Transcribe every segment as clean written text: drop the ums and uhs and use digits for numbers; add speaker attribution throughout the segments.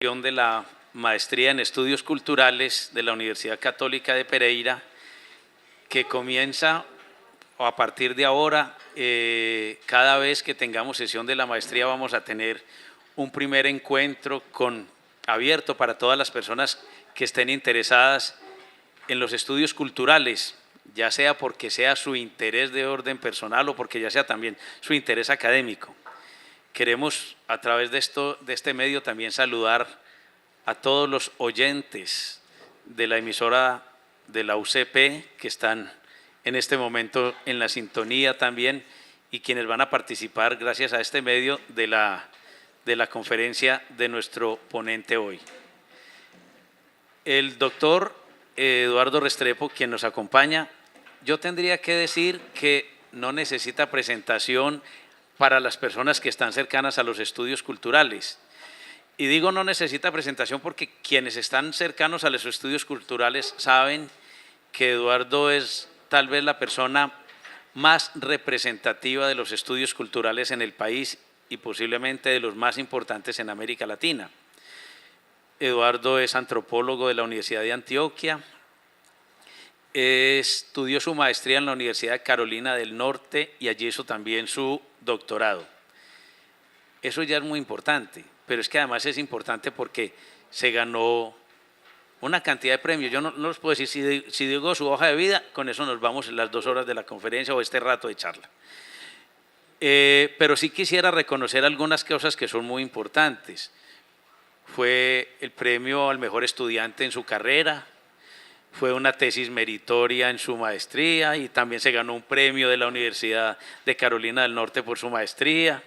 Speaker 1: de la Maestría en Estudios Culturales de la Universidad Católica de Pereira, que comienza a partir de ahora. Cada vez que tengamos sesión de la maestría vamos a tener un primer encuentro abierto para todas las personas que estén interesadas en los estudios culturales, ya sea porque sea su interés de orden personal o porque ya sea también su interés académico. Queremos a través de este medio también saludar a todos los oyentes de la emisora de la UCP que están en este momento en la sintonía también y quienes van a participar gracias a este medio de la conferencia de nuestro ponente hoy. El doctor Eduardo Restrepo, quien nos acompaña, yo tendría que decir que no necesita presentación para las personas que están cercanas a los estudios culturales. Y digo no necesita presentación porque quienes están cercanos a los estudios culturales saben que Eduardo es tal vez la persona más representativa de los estudios culturales en el país y posiblemente de los más importantes en América Latina. Eduardo es antropólogo de la Universidad de Antioquia, estudió su maestría en la Universidad de Carolina del Norte y allí hizo también su doctorado. Eso ya es muy importante, pero es que además es importante porque se ganó una cantidad de premios. Yo no los puedo decir, si digo su hoja de vida, con eso nos vamos en las 2 horas de la conferencia o este rato de charla. Pero sí quisiera reconocer algunas cosas que son muy importantes. Fue el premio al mejor estudiante en su carrera, fue una tesis meritoria en su maestría y también se ganó un premio de la Universidad de Carolina del Norte por su maestría.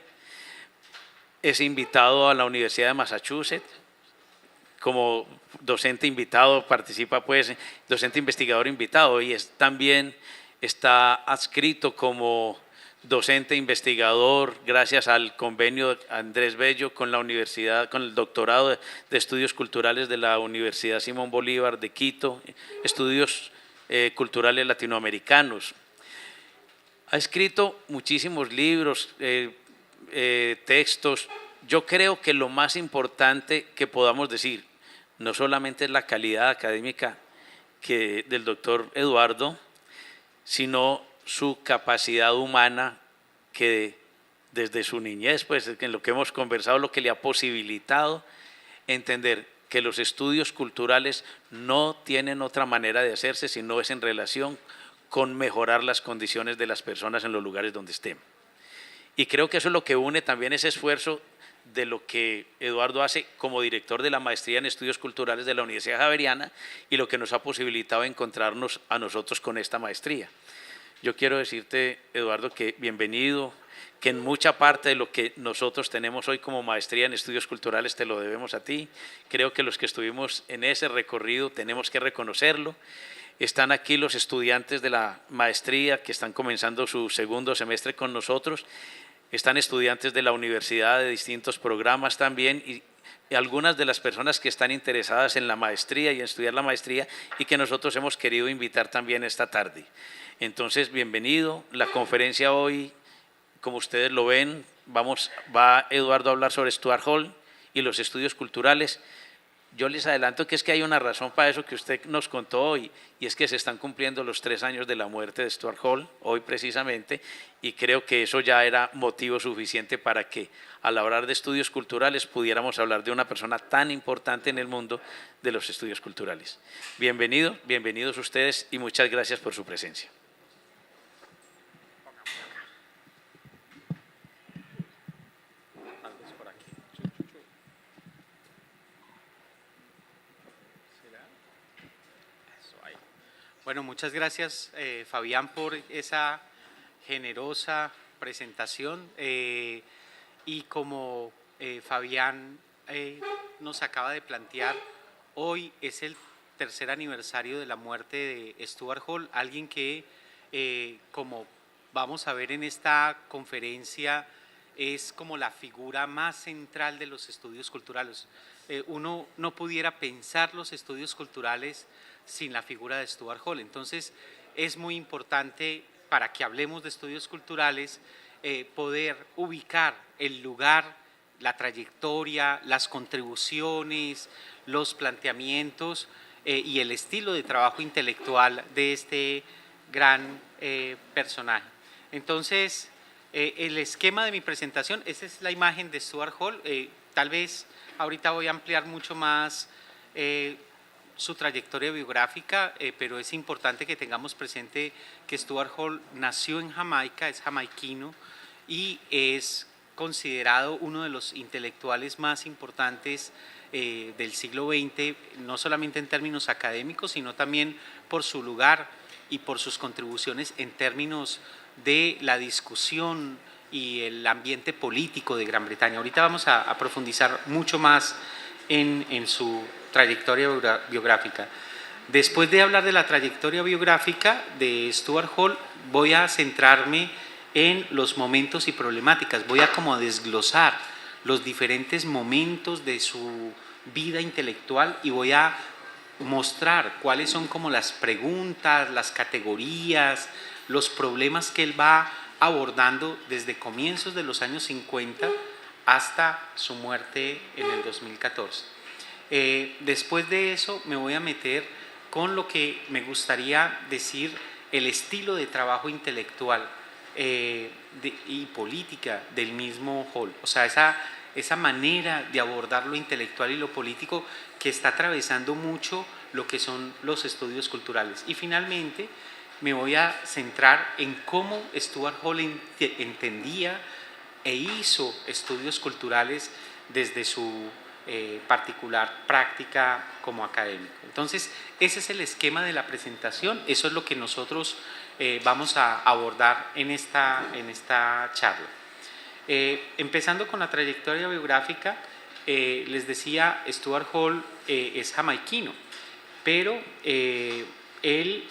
Speaker 1: Es invitado a la Universidad de Massachusetts como docente invitado, participa pues, docente investigador invitado y también está adscrito como docente investigador gracias al convenio Andrés Bello con la universidad, con el doctorado de estudios culturales de la Universidad Simón Bolívar de Quito, estudios culturales latinoamericanos. Ha escrito muchísimos libros, textos. Yo creo que lo más importante que podamos decir no solamente es la calidad académica del doctor Eduardo, sino su capacidad humana que desde su niñez, pues en lo que hemos conversado, lo que le ha posibilitado entender que los estudios culturales no tienen otra manera de hacerse si no es en relación con mejorar las condiciones de las personas en los lugares donde estén. Y creo que eso es lo que une también ese esfuerzo de lo que Eduardo hace como director de la maestría en estudios culturales de la Universidad Javeriana y lo que nos ha posibilitado encontrarnos a nosotros con esta maestría. Yo quiero decirte, Eduardo, que bienvenido, que en mucha parte de lo que nosotros tenemos hoy como maestría en estudios culturales te lo debemos a ti. Creo que los que estuvimos en ese recorrido tenemos que reconocerlo. Están aquí los estudiantes de la maestría que están comenzando su segundo semestre con nosotros. Están estudiantes de la universidad de distintos programas también y algunas de las personas que están interesadas en la maestría y en estudiar la maestría y que nosotros hemos querido invitar también esta tarde. Entonces, bienvenido. La conferencia hoy, como ustedes lo ven, va Eduardo a hablar sobre Stuart Hall y los estudios culturales. Yo les adelanto que es que hay una razón para eso que usted nos contó hoy, y es que se están cumpliendo los 3 años de la muerte de Stuart Hall, hoy precisamente, y creo que eso ya era motivo suficiente para que al hablar de estudios culturales pudiéramos hablar de una persona tan importante en el mundo de los estudios culturales. Bienvenidos ustedes y muchas gracias por su presencia.
Speaker 2: Bueno, muchas gracias Fabián por esa generosa presentación y como Fabián nos acaba de plantear, hoy es el 3er aniversario de la muerte de Stuart Hall, alguien que como vamos a ver en esta conferencia es como la figura más central de los estudios culturales. Uno no pudiera pensar los estudios culturales sin la figura de Stuart Hall. Entonces, es muy importante para que hablemos de estudios culturales poder ubicar el lugar la trayectoria, las contribuciones, los planteamientos y el estilo de trabajo intelectual de este gran personaje. Entonces, el esquema de mi presentación, esa es la imagen de Stuart Hall. Tal vez ahorita voy a ampliar mucho más su trayectoria biográfica, pero es importante que tengamos presente que Stuart Hall nació en Jamaica, es jamaiquino y es considerado uno de los intelectuales más importantes del siglo XX, no solamente en términos académicos, sino también por su lugar y por sus contribuciones en términos de la discusión y el ambiente político de Gran Bretaña. Ahorita vamos a profundizar mucho más en su trayectoria biográfica. Después de hablar de la trayectoria biográfica de Stuart Hall, voy a centrarme en los momentos y problemáticas, voy a como desglosar los diferentes momentos de su vida intelectual y voy a mostrar cuáles son como las preguntas, las categorías, los problemas que él va abordando desde comienzos de los años 50 hasta su muerte en el 2014. Después de eso me voy a meter con lo que me gustaría decir el estilo de trabajo intelectual y política del mismo Hall, o sea, esa manera de abordar lo intelectual y lo político que está atravesando mucho lo que son los estudios culturales. Y finalmente me voy a centrar en cómo Stuart Hall entendía e hizo estudios culturales desde su particular práctica como académico. Entonces, ese es el esquema de la presentación, eso es lo que nosotros vamos a abordar en esta charla. Empezando con la trayectoria biográfica, les decía, Stuart Hall es jamaiquino, pero él,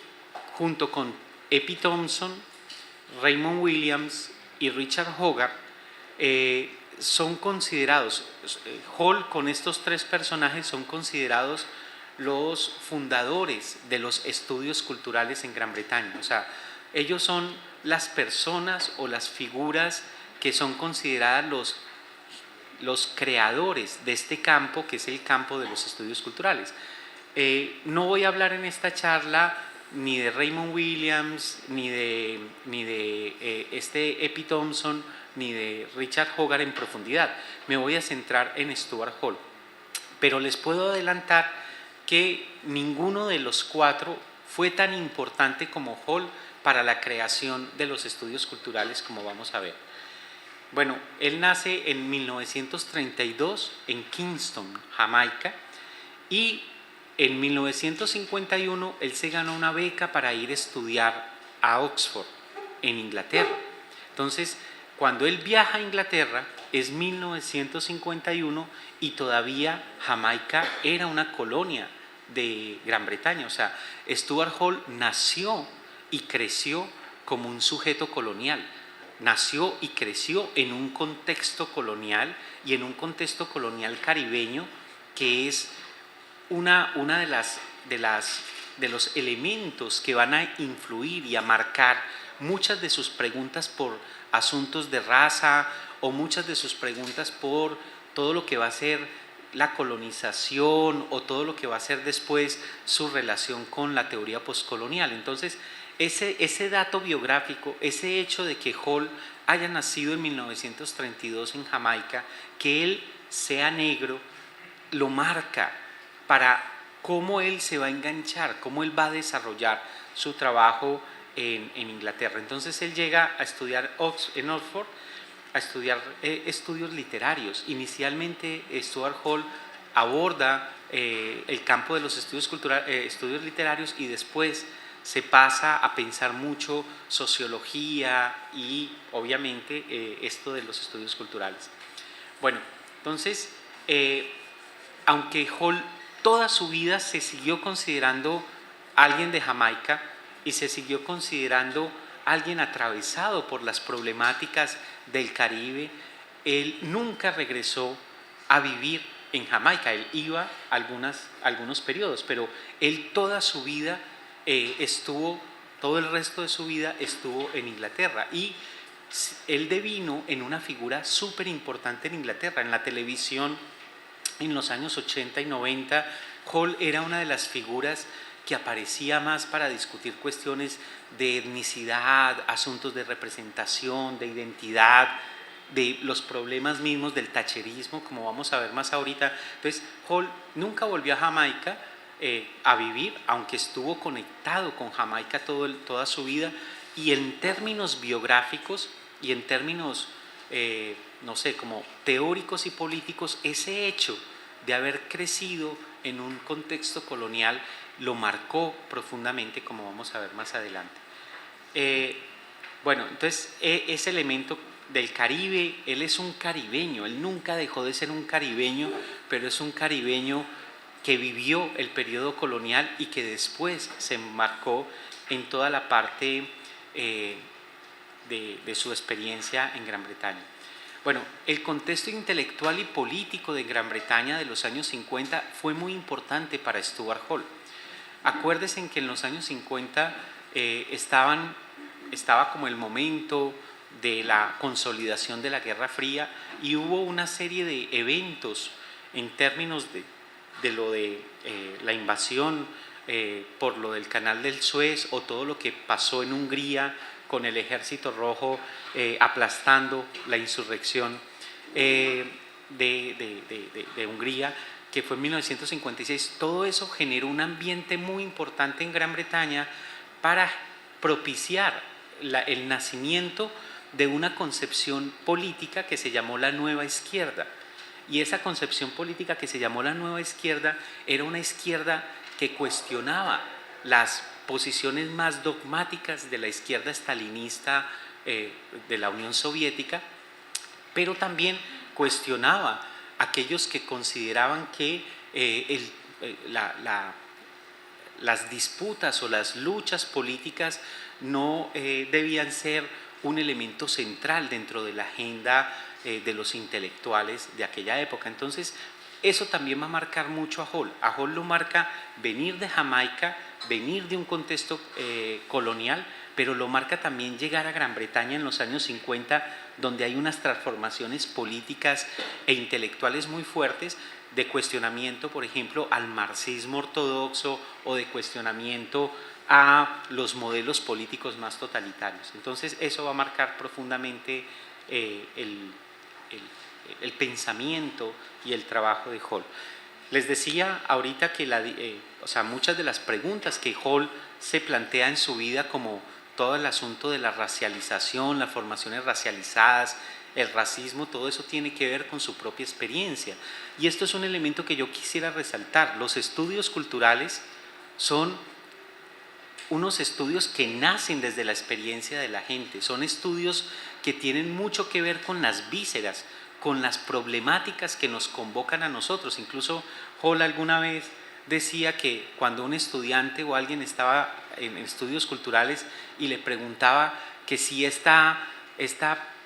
Speaker 2: junto con Epi Thompson, Raymond Williams y Richard Hogarth, son considerados, Hall con estos tres personajes son considerados los fundadores de los estudios culturales en Gran Bretaña. O sea, ellos son las personas o las figuras que son consideradas los creadores de este campo, que es el campo de los estudios culturales. No voy a hablar en esta charla ni de Raymond Williams, ni de Epi Thompson, ni de Richard Hogarth en profundidad. Me voy a centrar en Stuart Hall. Pero les puedo adelantar que ninguno de los cuatro fue tan importante como Hall para la creación de los estudios culturales, como vamos a ver. Bueno, él nace en 1932 en Kingston, Jamaica, y en 1951 él se ganó una beca para ir a estudiar a Oxford, en Inglaterra. Entonces, cuando él viaja a Inglaterra, es 1951 y todavía Jamaica era una colonia de Gran Bretaña. O sea, Stuart Hall nació y creció como un sujeto colonial. Nació y creció en un contexto colonial y en un contexto colonial caribeño que es una de los elementos que van a influir y a marcar muchas de sus preguntas por asuntos de raza o muchas de sus preguntas por todo lo que va a ser la colonización o todo lo que va a ser después su relación con la teoría postcolonial. Entonces, ese dato biográfico, ese hecho de que Hall haya nacido en 1932 en Jamaica, que él sea negro, lo marca para cómo él se va a enganchar, cómo él va a desarrollar su trabajo en Inglaterra. Entonces él llega a estudiar en Oxford, a estudiar estudios literarios. Inicialmente Stuart Hall aborda el campo de los estudios literarios y después se pasa a pensar mucho sociología y obviamente esto de los estudios culturales. Bueno, entonces, aunque Hall toda su vida se siguió considerando alguien de Jamaica y se siguió considerando alguien atravesado por las problemáticas del Caribe, él nunca regresó a vivir en Jamaica. Él iba algunos periodos, pero él toda su vida todo el resto de su vida estuvo en Inglaterra. Y él devino en una figura súper importante en Inglaterra, en la televisión. En los años 80 y 90, Hall era una de las figuras que aparecía más para discutir cuestiones de etnicidad, asuntos de representación, de identidad, de los problemas mismos del thatcherismo, como vamos a ver más ahorita. Entonces, Hall nunca volvió a Jamaica a vivir, aunque estuvo conectado con Jamaica toda su vida, y en términos biográficos y en términos, no sé, como teóricos y políticos, ese hecho de haber crecido en un contexto colonial lo marcó profundamente, como vamos a ver más adelante. Bueno, entonces ese elemento del Caribe, él es un caribeño, él nunca dejó de ser un caribeño, pero es un caribeño que vivió el periodo colonial y que después se enmarcó en toda la parte de su experiencia en Gran Bretaña. Bueno, el contexto intelectual y político de Gran Bretaña de los años 50 fue muy importante para Stuart Hall. Acuérdense en que en los años 50 estaba como el momento de la consolidación de la Guerra Fría y hubo una serie de eventos en términos de lo de la invasión por lo del Canal del Suez o todo lo que pasó en Hungría con el Ejército Rojo aplastando la insurrección de Hungría, que fue en 1956. Todo eso generó un ambiente muy importante en Gran Bretaña para propiciar el nacimiento de una concepción política que se llamó la Nueva Izquierda. Y esa concepción política que se llamó la Nueva Izquierda era una izquierda que cuestionaba las posiciones más dogmáticas de la izquierda estalinista de la Unión Soviética, pero también cuestionaba a aquellos que consideraban que las disputas o las luchas políticas no debían ser un elemento central dentro de la agenda de los intelectuales de aquella época. Entonces, eso también va a marcar mucho a Hall. A Hall lo marca venir de Jamaica, venir de un contexto colonial, pero lo marca también llegar a Gran Bretaña en los años 50, donde hay unas transformaciones políticas e intelectuales muy fuertes de cuestionamiento, por ejemplo, al marxismo ortodoxo o de cuestionamiento a los modelos políticos más totalitarios. Entonces, eso va a marcar profundamente el pensamiento y el trabajo de Hall. Les decía ahorita que muchas de las preguntas que Hall se plantea en su vida, como todo el asunto de la racialización, las formaciones racializadas, el racismo, todo eso tiene que ver con su propia experiencia. Y esto es un elemento que yo quisiera resaltar. Los estudios culturales son unos estudios que nacen desde la experiencia de la gente, son estudios que tienen mucho que ver con las vísceras, con las problemáticas que nos convocan a nosotros. Incluso Hall alguna vez decía que cuando un estudiante o alguien estaba en estudios culturales y le preguntaba que si esta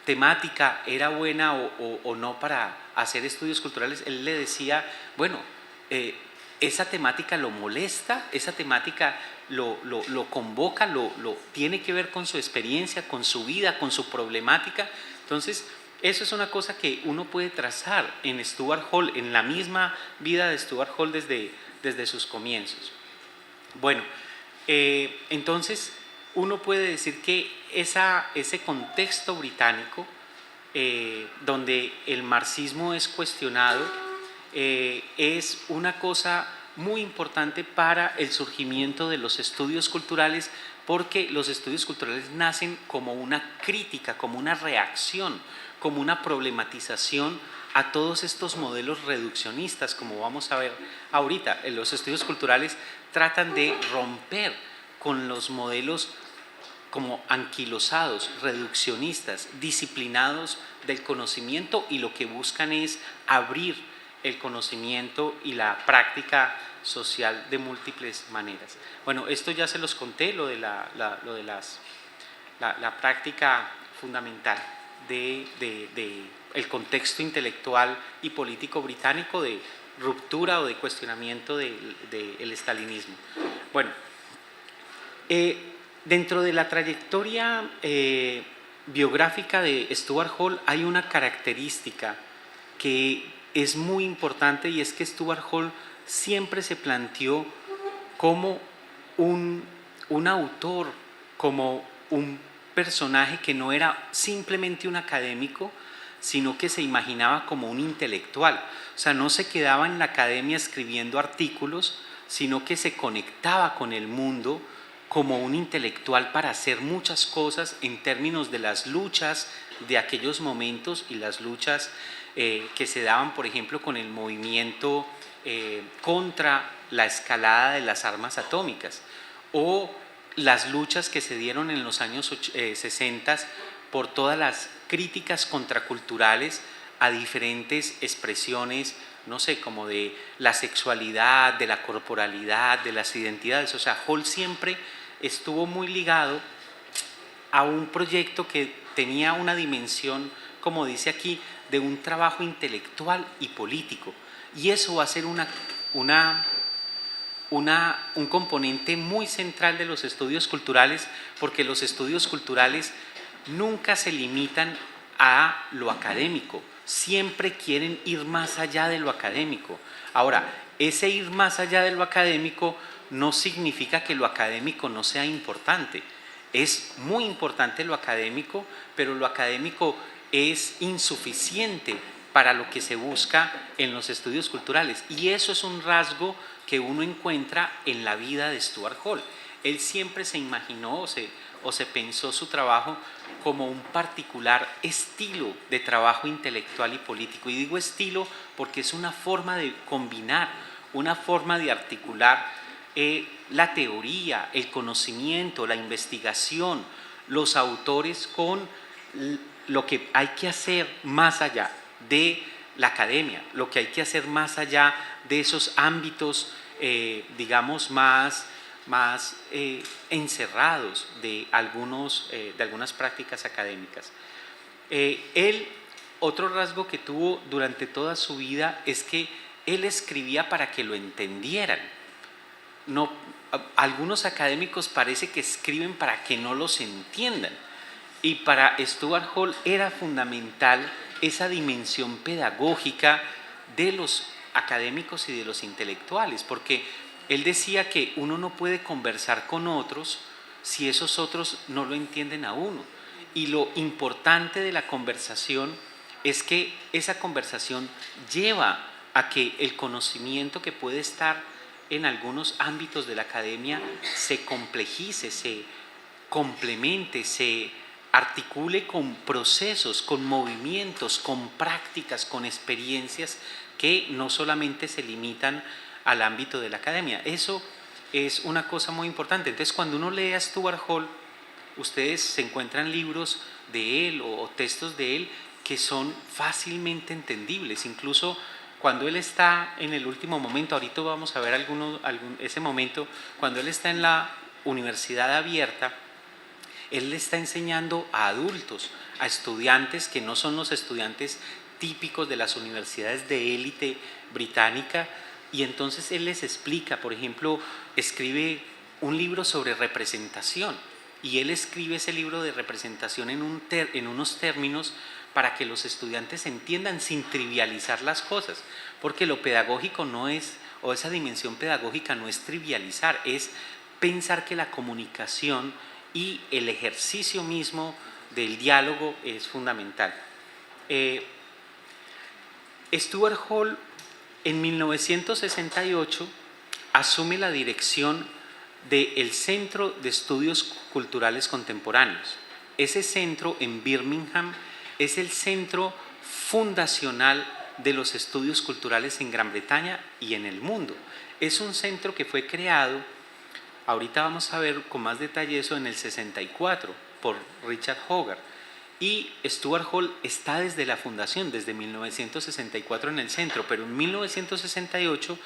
Speaker 2: temática era buena o no para hacer estudios culturales, él le decía, bueno, esa temática lo molesta, esa temática lo convoca, tiene que ver con su experiencia, con su vida, con su problemática. Entonces, eso es una cosa que uno puede trazar en Stuart Hall, en la misma vida de Stuart Hall desde sus comienzos. Bueno, entonces uno puede decir que ese contexto británico donde el marxismo es cuestionado es una cosa muy importante para el surgimiento de los estudios culturales, porque los estudios culturales nacen como una crítica, como una reacción, como una problematización a todos estos modelos reduccionistas, como vamos a ver ahorita. Los estudios culturales tratan de romper con los modelos como anquilosados, reduccionistas, disciplinados del conocimiento, y lo que buscan es abrir el conocimiento y la práctica social de múltiples maneras. Bueno, esto ya se los conté, lo de la práctica fundamental el contexto intelectual y político británico de ruptura o de cuestionamiento del estalinismo. Bueno, dentro de la trayectoria biográfica de Stuart Hall hay una característica que es muy importante, y es que Stuart Hall siempre se planteó como un autor, como un personaje que no era simplemente un académico, sino que se imaginaba como un intelectual. O sea, no se quedaba en la academia escribiendo artículos, sino que se conectaba con el mundo como un intelectual para hacer muchas cosas en términos de las luchas de aquellos momentos y las luchas que se daban, por ejemplo, con el movimiento contra la escalada de las armas atómicas, o las luchas que se dieron en los años 60 por todas las críticas contraculturales a diferentes expresiones, no sé, como de la sexualidad, de la corporalidad, de las identidades. O sea, Hall siempre estuvo muy ligado a un proyecto que tenía una dimensión, como dice aquí, de un trabajo intelectual y político. Y eso va a ser un componente muy central de los estudios culturales, porque los estudios culturales nunca se limitan a lo académico, siempre quieren ir más allá de lo académico. Ahora, ese ir más allá de lo académico no significa que lo académico no sea importante. Es muy importante lo académico, pero lo académico es insuficiente para lo que se busca en los estudios culturales. Y eso es un rasgo que uno encuentra en la vida de Stuart Hall. Él siempre se imaginó o se pensó su trabajo como un particular estilo de trabajo intelectual y político. Y digo estilo porque es una forma de combinar, una forma de articular la teoría, el conocimiento, la investigación, los autores con lo que hay que hacer más allá de la academia, lo que hay que hacer más allá de esos ámbitos, digamos, más encerrados de algunas prácticas académicas. Otro rasgo que tuvo durante toda su vida es que él escribía para que lo entendieran. No, algunos académicos parece que escriben para que no los entiendan. Y para Stuart Hall era fundamental esa dimensión pedagógica de los académicos y de los intelectuales, porque él decía que uno no puede conversar con otros si esos otros no lo entienden a uno. Y lo importante de la conversación es que esa conversación lleva a que el conocimiento que puede estar en algunos ámbitos de la academia se complejice, se complemente, se articule con procesos, con movimientos, con prácticas, con experiencias que no solamente se limitan al ámbito de la academia. Eso es una cosa muy importante. Entonces, cuando uno lee a Stuart Hall, ustedes se encuentran libros de él o textos de él que son fácilmente entendibles. Incluso cuando él está en el último momento, ahorita vamos a ver ese momento, cuando él está en la universidad abierta, él le está enseñando a adultos, a estudiantes que no son los estudiantes típicos de las universidades de élite británica, y entonces él les explica, por ejemplo, escribe un libro sobre representación, y él escribe ese libro de representación en unos términos para que los estudiantes entiendan sin trivializar las cosas, porque lo pedagógico no es, o esa dimensión pedagógica no es trivializar, es pensar que la comunicación y el ejercicio mismo del diálogo es fundamental. Stuart Hall en 1968 asume la dirección del Centro de Estudios Culturales Contemporáneos. Ese centro en Birmingham es el centro fundacional de los estudios culturales en Gran Bretaña y en el mundo. Es un centro que fue creado, ahorita vamos a ver con más detalle eso, en el 64 por Richard Hogarth. Y Stuart Hall está desde la fundación, desde 1964 en el centro, pero en 1968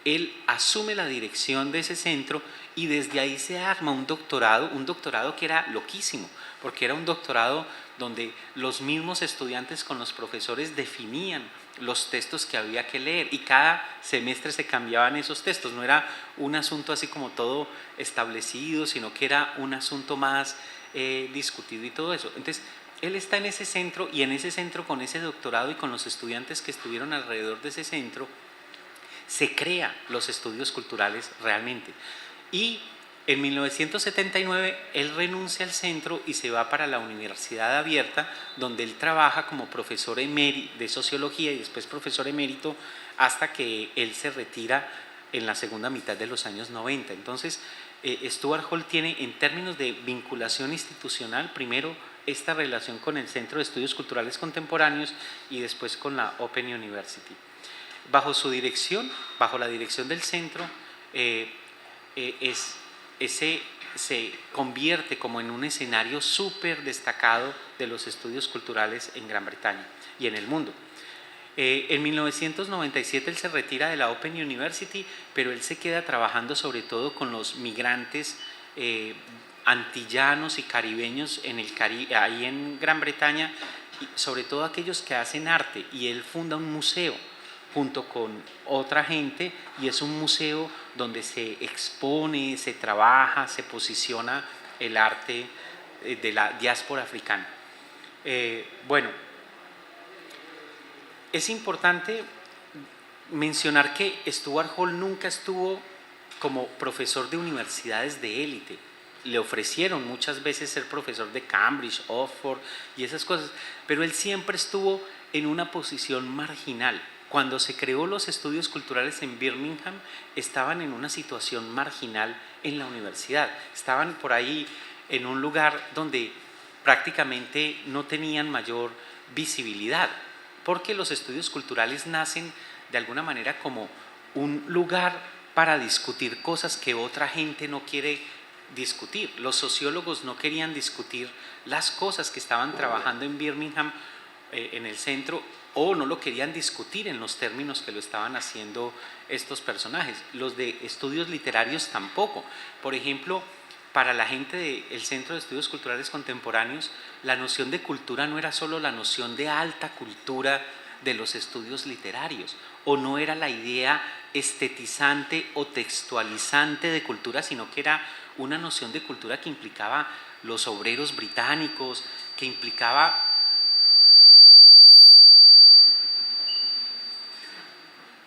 Speaker 2: él asume la dirección de ese centro y desde ahí se arma un doctorado que era loquísimo, porque era un doctorado donde los mismos estudiantes con los profesores definían los textos que había que leer y cada semestre se cambiaban esos textos. No era un asunto así como todo establecido, sino que era un asunto más discutido y todo eso. Entonces, él está en ese centro, y en ese centro, con ese doctorado y con los estudiantes que estuvieron alrededor de ese centro, se crea los estudios culturales realmente. Y en 1979 él renuncia al centro y se va para la Universidad Abierta, donde él trabaja como profesor emérito de sociología y después profesor emérito hasta que él se retira en la segunda mitad de los años 90. Entonces, Stuart Hall tiene, en términos de vinculación institucional, primero esta relación con el Centro de Estudios Culturales Contemporáneos y después con la Open University. Bajo su dirección, bajo la dirección del centro, se convierte como en un escenario súper destacado de los estudios culturales en Gran Bretaña y en el mundo. En 1997 él se retira de la Open University, pero él se queda trabajando sobre todo con los migrantes antillanos y caribeños ahí en Gran Bretaña, sobre todo aquellos que hacen arte, y él funda un museo junto con otra gente, y es un museo donde se expone, se trabaja, se posiciona el arte de la diáspora africana. Bueno, es importante mencionar que Stuart Hall nunca estuvo como profesor de universidades de élite. Le ofrecieron muchas veces ser profesor de Cambridge, Oxford y esas cosas, pero él siempre estuvo en una posición marginal. Cuando se creó los estudios culturales en Birmingham, estaban en una situación marginal en la universidad. Estaban por ahí en un lugar donde prácticamente no tenían mayor visibilidad, porque los estudios culturales nacen de alguna manera como un lugar para discutir cosas que otra gente no quiere discutir. Los sociólogos no querían discutir las cosas que estaban trabajando en Birmingham, en el centro, o no lo querían discutir en los términos que lo estaban haciendo estos personajes. Los de estudios literarios tampoco. Por ejemplo, para la gente del Centro de Estudios Culturales Contemporáneos, la noción de cultura no era solo la noción de alta cultura de los estudios literarios, o no era la idea estetizante o textualizante de cultura, sino que era una noción de cultura que implicaba los obreros británicos, que implicaba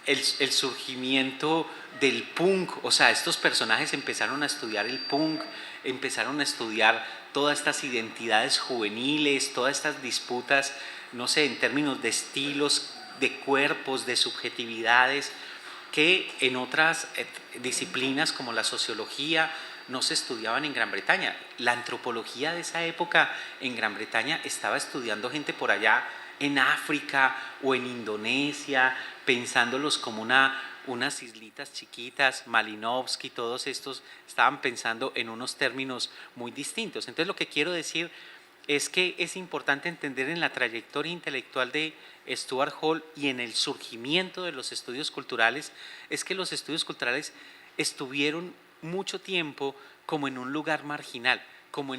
Speaker 2: el surgimiento del punk. O sea, estos personajes empezaron a estudiar el punk, empezaron a estudiar todas estas identidades juveniles, todas estas disputas, no sé, en términos de estilos, de cuerpos, de subjetividades, que en otras disciplinas como la sociología no se estudiaban en Gran Bretaña. La antropología de esa época en Gran Bretaña estaba estudiando gente por allá en África o en Indonesia, pensándolos como unas islitas chiquitas. Malinowski, todos estos estaban pensando en unos términos muy distintos. Entonces, lo que quiero decir es que es importante entender en la trayectoria intelectual de Stuart Hall y en el surgimiento de los estudios culturales, es que los estudios culturales estuvieron mucho tiempo como en un lugar marginal, como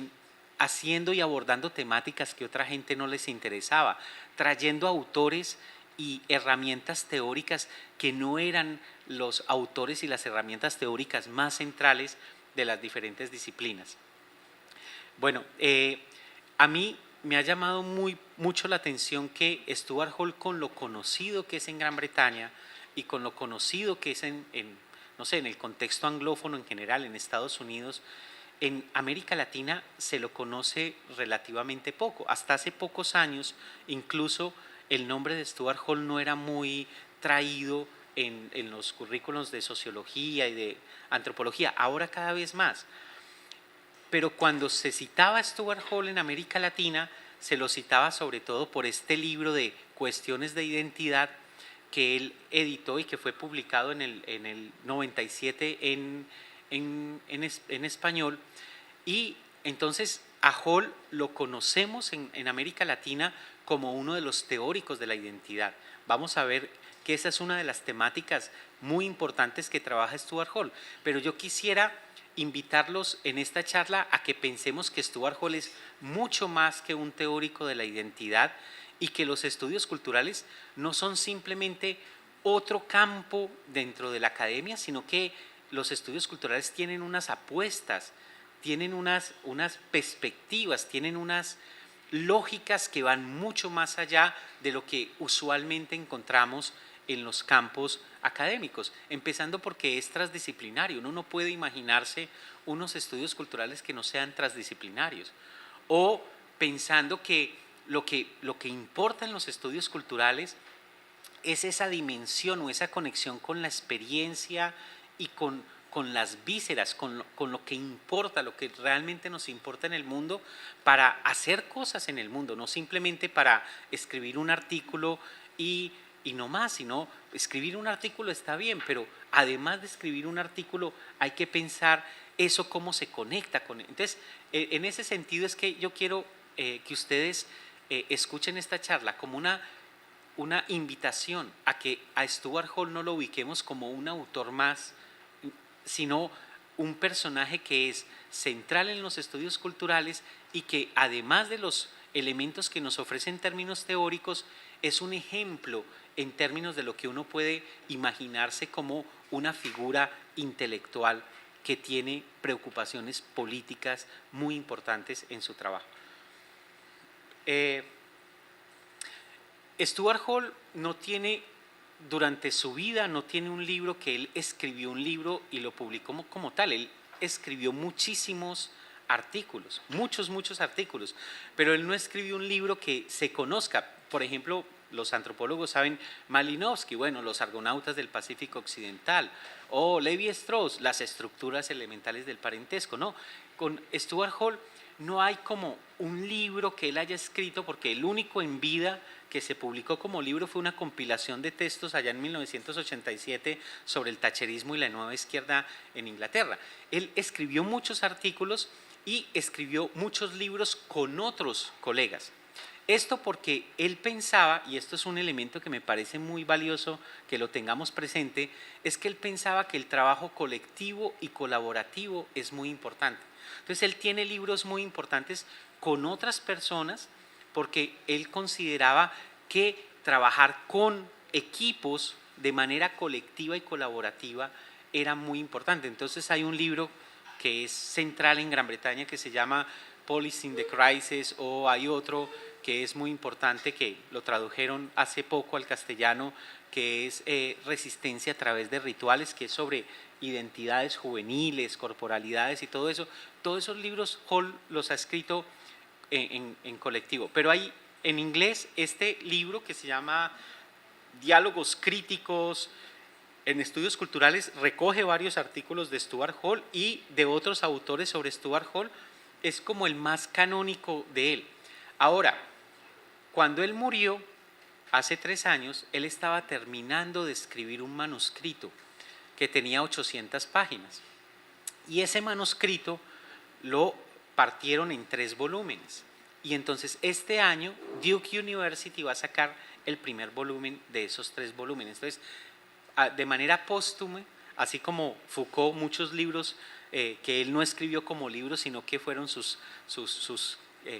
Speaker 2: haciendo y abordando temáticas que otra gente no les interesaba, trayendo autores y herramientas teóricas que no eran los autores y las herramientas teóricas más centrales de las diferentes disciplinas. Bueno, a mí me ha llamado mucho la atención que Stuart Hall, con lo conocido que es en Gran Bretaña y con lo conocido que es no sé, en el contexto anglófono en general, en Estados Unidos, en América Latina se lo conoce relativamente poco. Hasta hace pocos años, incluso el nombre de Stuart Hall no era muy traído en los currículos de sociología y de antropología, ahora cada vez más. Pero cuando se citaba a Stuart Hall en América Latina, se lo citaba sobre todo por este libro de Cuestiones de Identidad que él editó y que fue publicado en el 97 en español. Y entonces a Hall lo conocemos en América Latina como uno de los teóricos de la identidad. Vamos a ver que esa es una de las temáticas muy importantes que trabaja Stuart Hall. Pero yo quisiera invitarlos en esta charla a que pensemos que Stuart Hall es mucho más que un teórico de la identidad, y que los estudios culturales no son simplemente otro campo dentro de la academia, sino que los estudios culturales tienen unas apuestas, tienen unas perspectivas, tienen unas lógicas que van mucho más allá de lo que usualmente encontramos en los campos académicos, empezando porque es transdisciplinario. Uno no puede imaginarse unos estudios culturales que no sean transdisciplinarios, o pensando que lo que importa en los estudios culturales es esa dimensión o esa conexión con la experiencia y con las vísceras, con lo que importa, lo que realmente nos importa en el mundo, para hacer cosas en el mundo, no simplemente para escribir un artículo y no más, sino escribir un artículo está bien, pero además de escribir un artículo hay que pensar eso cómo se conecta con él. Entonces, en ese sentido es que yo quiero que ustedes escuchen esta charla como una invitación a que a Stuart Hall no lo ubiquemos como un autor más, sino un personaje que es central en los estudios culturales y que, además de los elementos que nos ofrece en términos teóricos, es un ejemplo en términos de lo que uno puede imaginarse como una figura intelectual que tiene preocupaciones políticas muy importantes en su trabajo. Stuart Hall no tiene, durante su vida, no tiene un libro que él escribió un libro y lo publicó como tal. Él escribió muchísimos artículos, muchos artículos, pero él no escribió un libro que se conozca. Por ejemplo, los antropólogos saben Malinowski, bueno, los argonautas del Pacífico Occidental, o Levi-Strauss, las estructuras elementales del parentesco, ¿no? Con Stuart Hall no hay como un libro que él haya escrito, porque el único en vida que se publicó como libro fue una compilación de textos allá en 1987 sobre el thatcherismo y la nueva izquierda en Inglaterra. Él escribió muchos artículos y escribió muchos libros con otros colegas. Esto porque él pensaba, y esto es un elemento que me parece muy valioso que lo tengamos presente, es que él pensaba que el trabajo colectivo y colaborativo es muy importante. Entonces él tiene libros muy importantes con otras personas porque él consideraba que trabajar con equipos de manera colectiva y colaborativa era muy importante. Entonces hay un libro que es central en Gran Bretaña que se llama Policy in the Crisis, o hay otro que es muy importante que lo tradujeron hace poco al castellano, que es Resistencia a través de rituales, que es sobre identidades juveniles, corporalidades y todo eso. Todos esos libros Hall los ha escrito en colectivo, pero hay en inglés este libro que se llama Diálogos Críticos en Estudios Culturales, recoge varios artículos de Stuart Hall y de otros autores sobre Stuart Hall, es como el más canónico de él. Ahora, cuando él murió, hace 3 años, él estaba terminando de escribir un manuscrito que tenía 800 páginas, y ese manuscrito lo partieron en 3 volúmenes, y entonces este año Duke University va a sacar el primer volumen de esos 3 volúmenes. Entonces, de manera póstuma, así como Foucault, muchos libros que él no escribió como libros, sino que fueron sus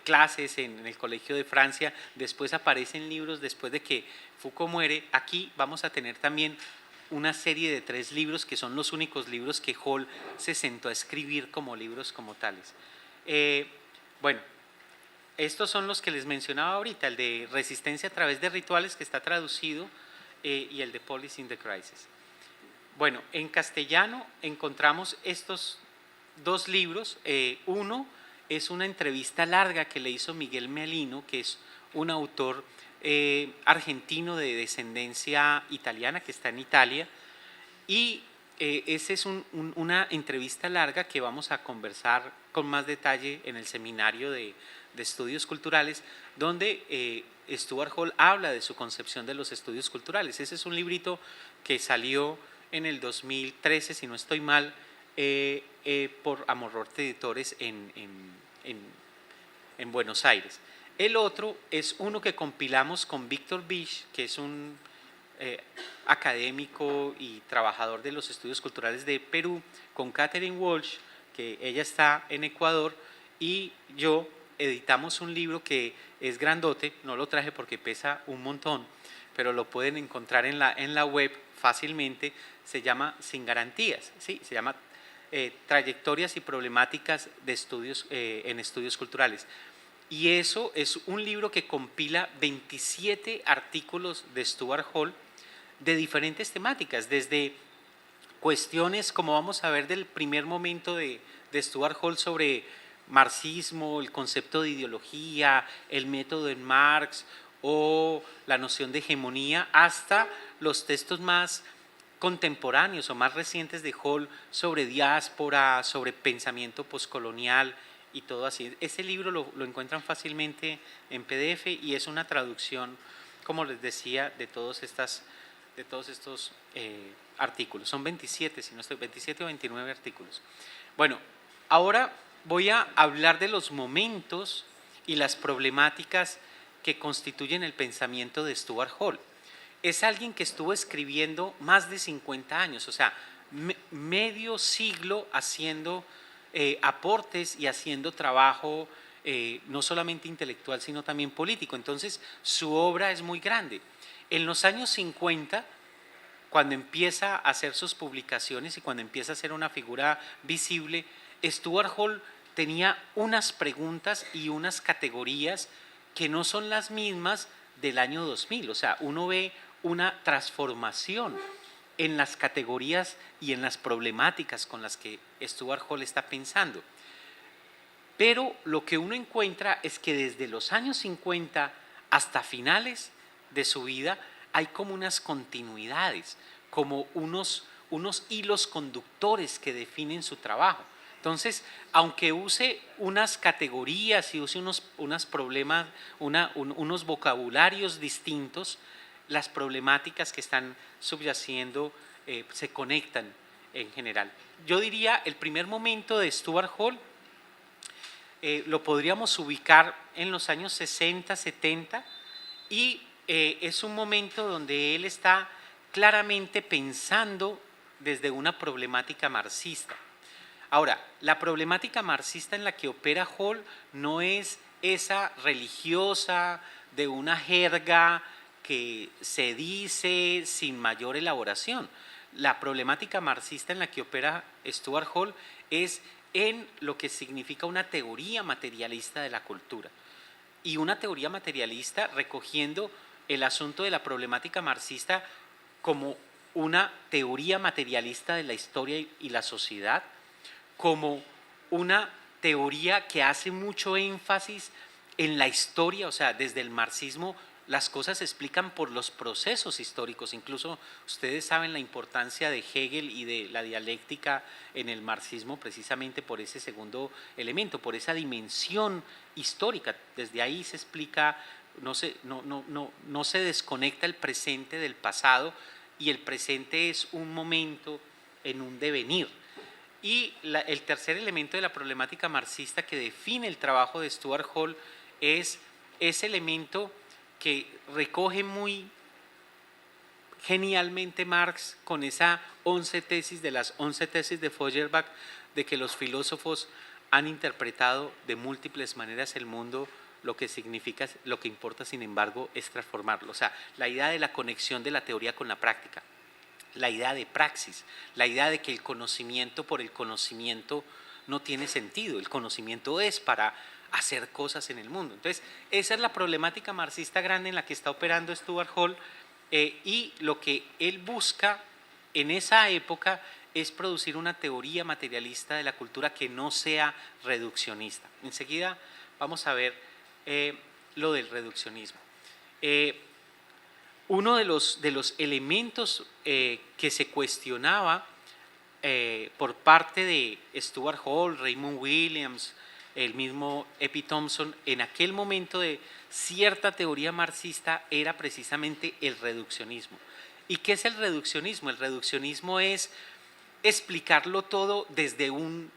Speaker 2: clases en el Colegio de Francia, después aparecen libros después de que Foucault muere. Aquí vamos a tener también una serie de 3 libros que son los únicos libros que Hall se sentó a escribir como libros como tales. Bueno, estos son los que les mencionaba ahorita, el de Resistencia a través de rituales, que está traducido, y el de Policy in the Crisis. Bueno, en castellano encontramos estos 2 libros. Uno es una entrevista larga que le hizo Miguel Mealino, que es un autor argentino de descendencia italiana que está en Italia, y esa es una entrevista larga que vamos a conversar con más detalle en el seminario de estudios culturales, donde Stuart Hall habla de su concepción de los estudios culturales. Ese es un librito que salió en el 2013, si no estoy mal, por Amororte Editores en Buenos Aires. El otro es uno que compilamos con Víctor Bish, que es un académico y trabajador de los estudios culturales de Perú, con Catherine Walsh, que ella está en Ecuador, y yo editamos un libro que es grandote, no lo traje porque pesa un montón, pero lo pueden encontrar en la web fácilmente. Se llama Sin Garantías, ¿sí? Se llama Trayectorias y Problemáticas de Estudios en Estudios Culturales. y eso es un libro que compila 27 artículos de Stuart Hall de diferentes temáticas, desde cuestiones como vamos a ver del primer momento de Stuart Hall sobre marxismo, el concepto de ideología, el método en Marx o la noción de hegemonía, hasta los textos más contemporáneos o más recientes de Hall sobre diáspora, sobre pensamiento postcolonial y todo así. Ese libro lo encuentran fácilmente en PDF y es una traducción, como les decía, de todos estos artículos. Son 27, si no estoy, 27 o 29 artículos. Bueno, ahora voy a hablar de los momentos y las problemáticas que constituyen el pensamiento de Stuart Hall. Es alguien que estuvo escribiendo más de 50 años, o sea, medio siglo haciendo aportes y haciendo trabajo no solamente intelectual, sino también político. Entonces, su obra es muy grande. En los años 50, cuando empieza a hacer sus publicaciones y cuando empieza a ser una figura visible, Stuart Hall tenía unas preguntas y unas categorías que no son las mismas del año 2000. O sea, uno ve una transformación en las categorías y en las problemáticas con las que Stuart Hall está pensando. Pero lo que uno encuentra es que desde los años 50 hasta finales de su vida hay como unas continuidades, como unos hilos conductores que definen su trabajo. Entonces, aunque use unas categorías y use unos problemas, unos vocabularios distintos, las problemáticas que están subyaciendo se conectan en general. Yo diría, el primer momento de Stuart Hall lo podríamos ubicar en los años 60, 70 y es un momento donde él está claramente pensando desde una problemática marxista. Ahora, la problemática marxista en la que opera Hall no es esa religiosa de una jerga que se dice sin mayor elaboración. La problemática marxista en la que opera Stuart Hall es en lo que significa una teoría materialista de la cultura. Y una teoría materialista recogiendo el asunto de la problemática marxista como una teoría materialista de la historia y la sociedad, como una teoría que hace mucho énfasis en la historia, o sea, desde el marxismo las cosas se explican por los procesos históricos. Incluso ustedes saben la importancia de Hegel y de la dialéctica en el marxismo precisamente por ese segundo elemento, por esa dimensión histórica. Desde ahí se explica, no se desconecta el presente del pasado, y el presente es un momento en un devenir. Y el tercer elemento de la problemática marxista que define el trabajo de Stuart Hall es ese elemento que recoge muy genialmente Marx con esa 11 tesis de las 11 tesis de Feuerbach, de que los filósofos han interpretado de múltiples maneras el mundo. Lo que significa, lo que importa, sin embargo, es transformarlo. O sea, la idea de la conexión de la teoría con la práctica, la idea de praxis, la idea de que el conocimiento por el conocimiento no tiene sentido. El conocimiento es para hacer cosas en el mundo. Entonces, esa es la problemática marxista grande en la que está operando Stuart Hall, y lo que él busca en esa época es producir una teoría materialista de la cultura que no sea reduccionista. Enseguida vamos a ver lo del reduccionismo. Uno de los elementos que se cuestionaba por parte de Stuart Hall, Raymond Williams, el mismo Epi Thompson, en aquel momento de cierta teoría marxista, era precisamente el reduccionismo. ¿Y qué es el reduccionismo? El reduccionismo es explicarlo todo desde un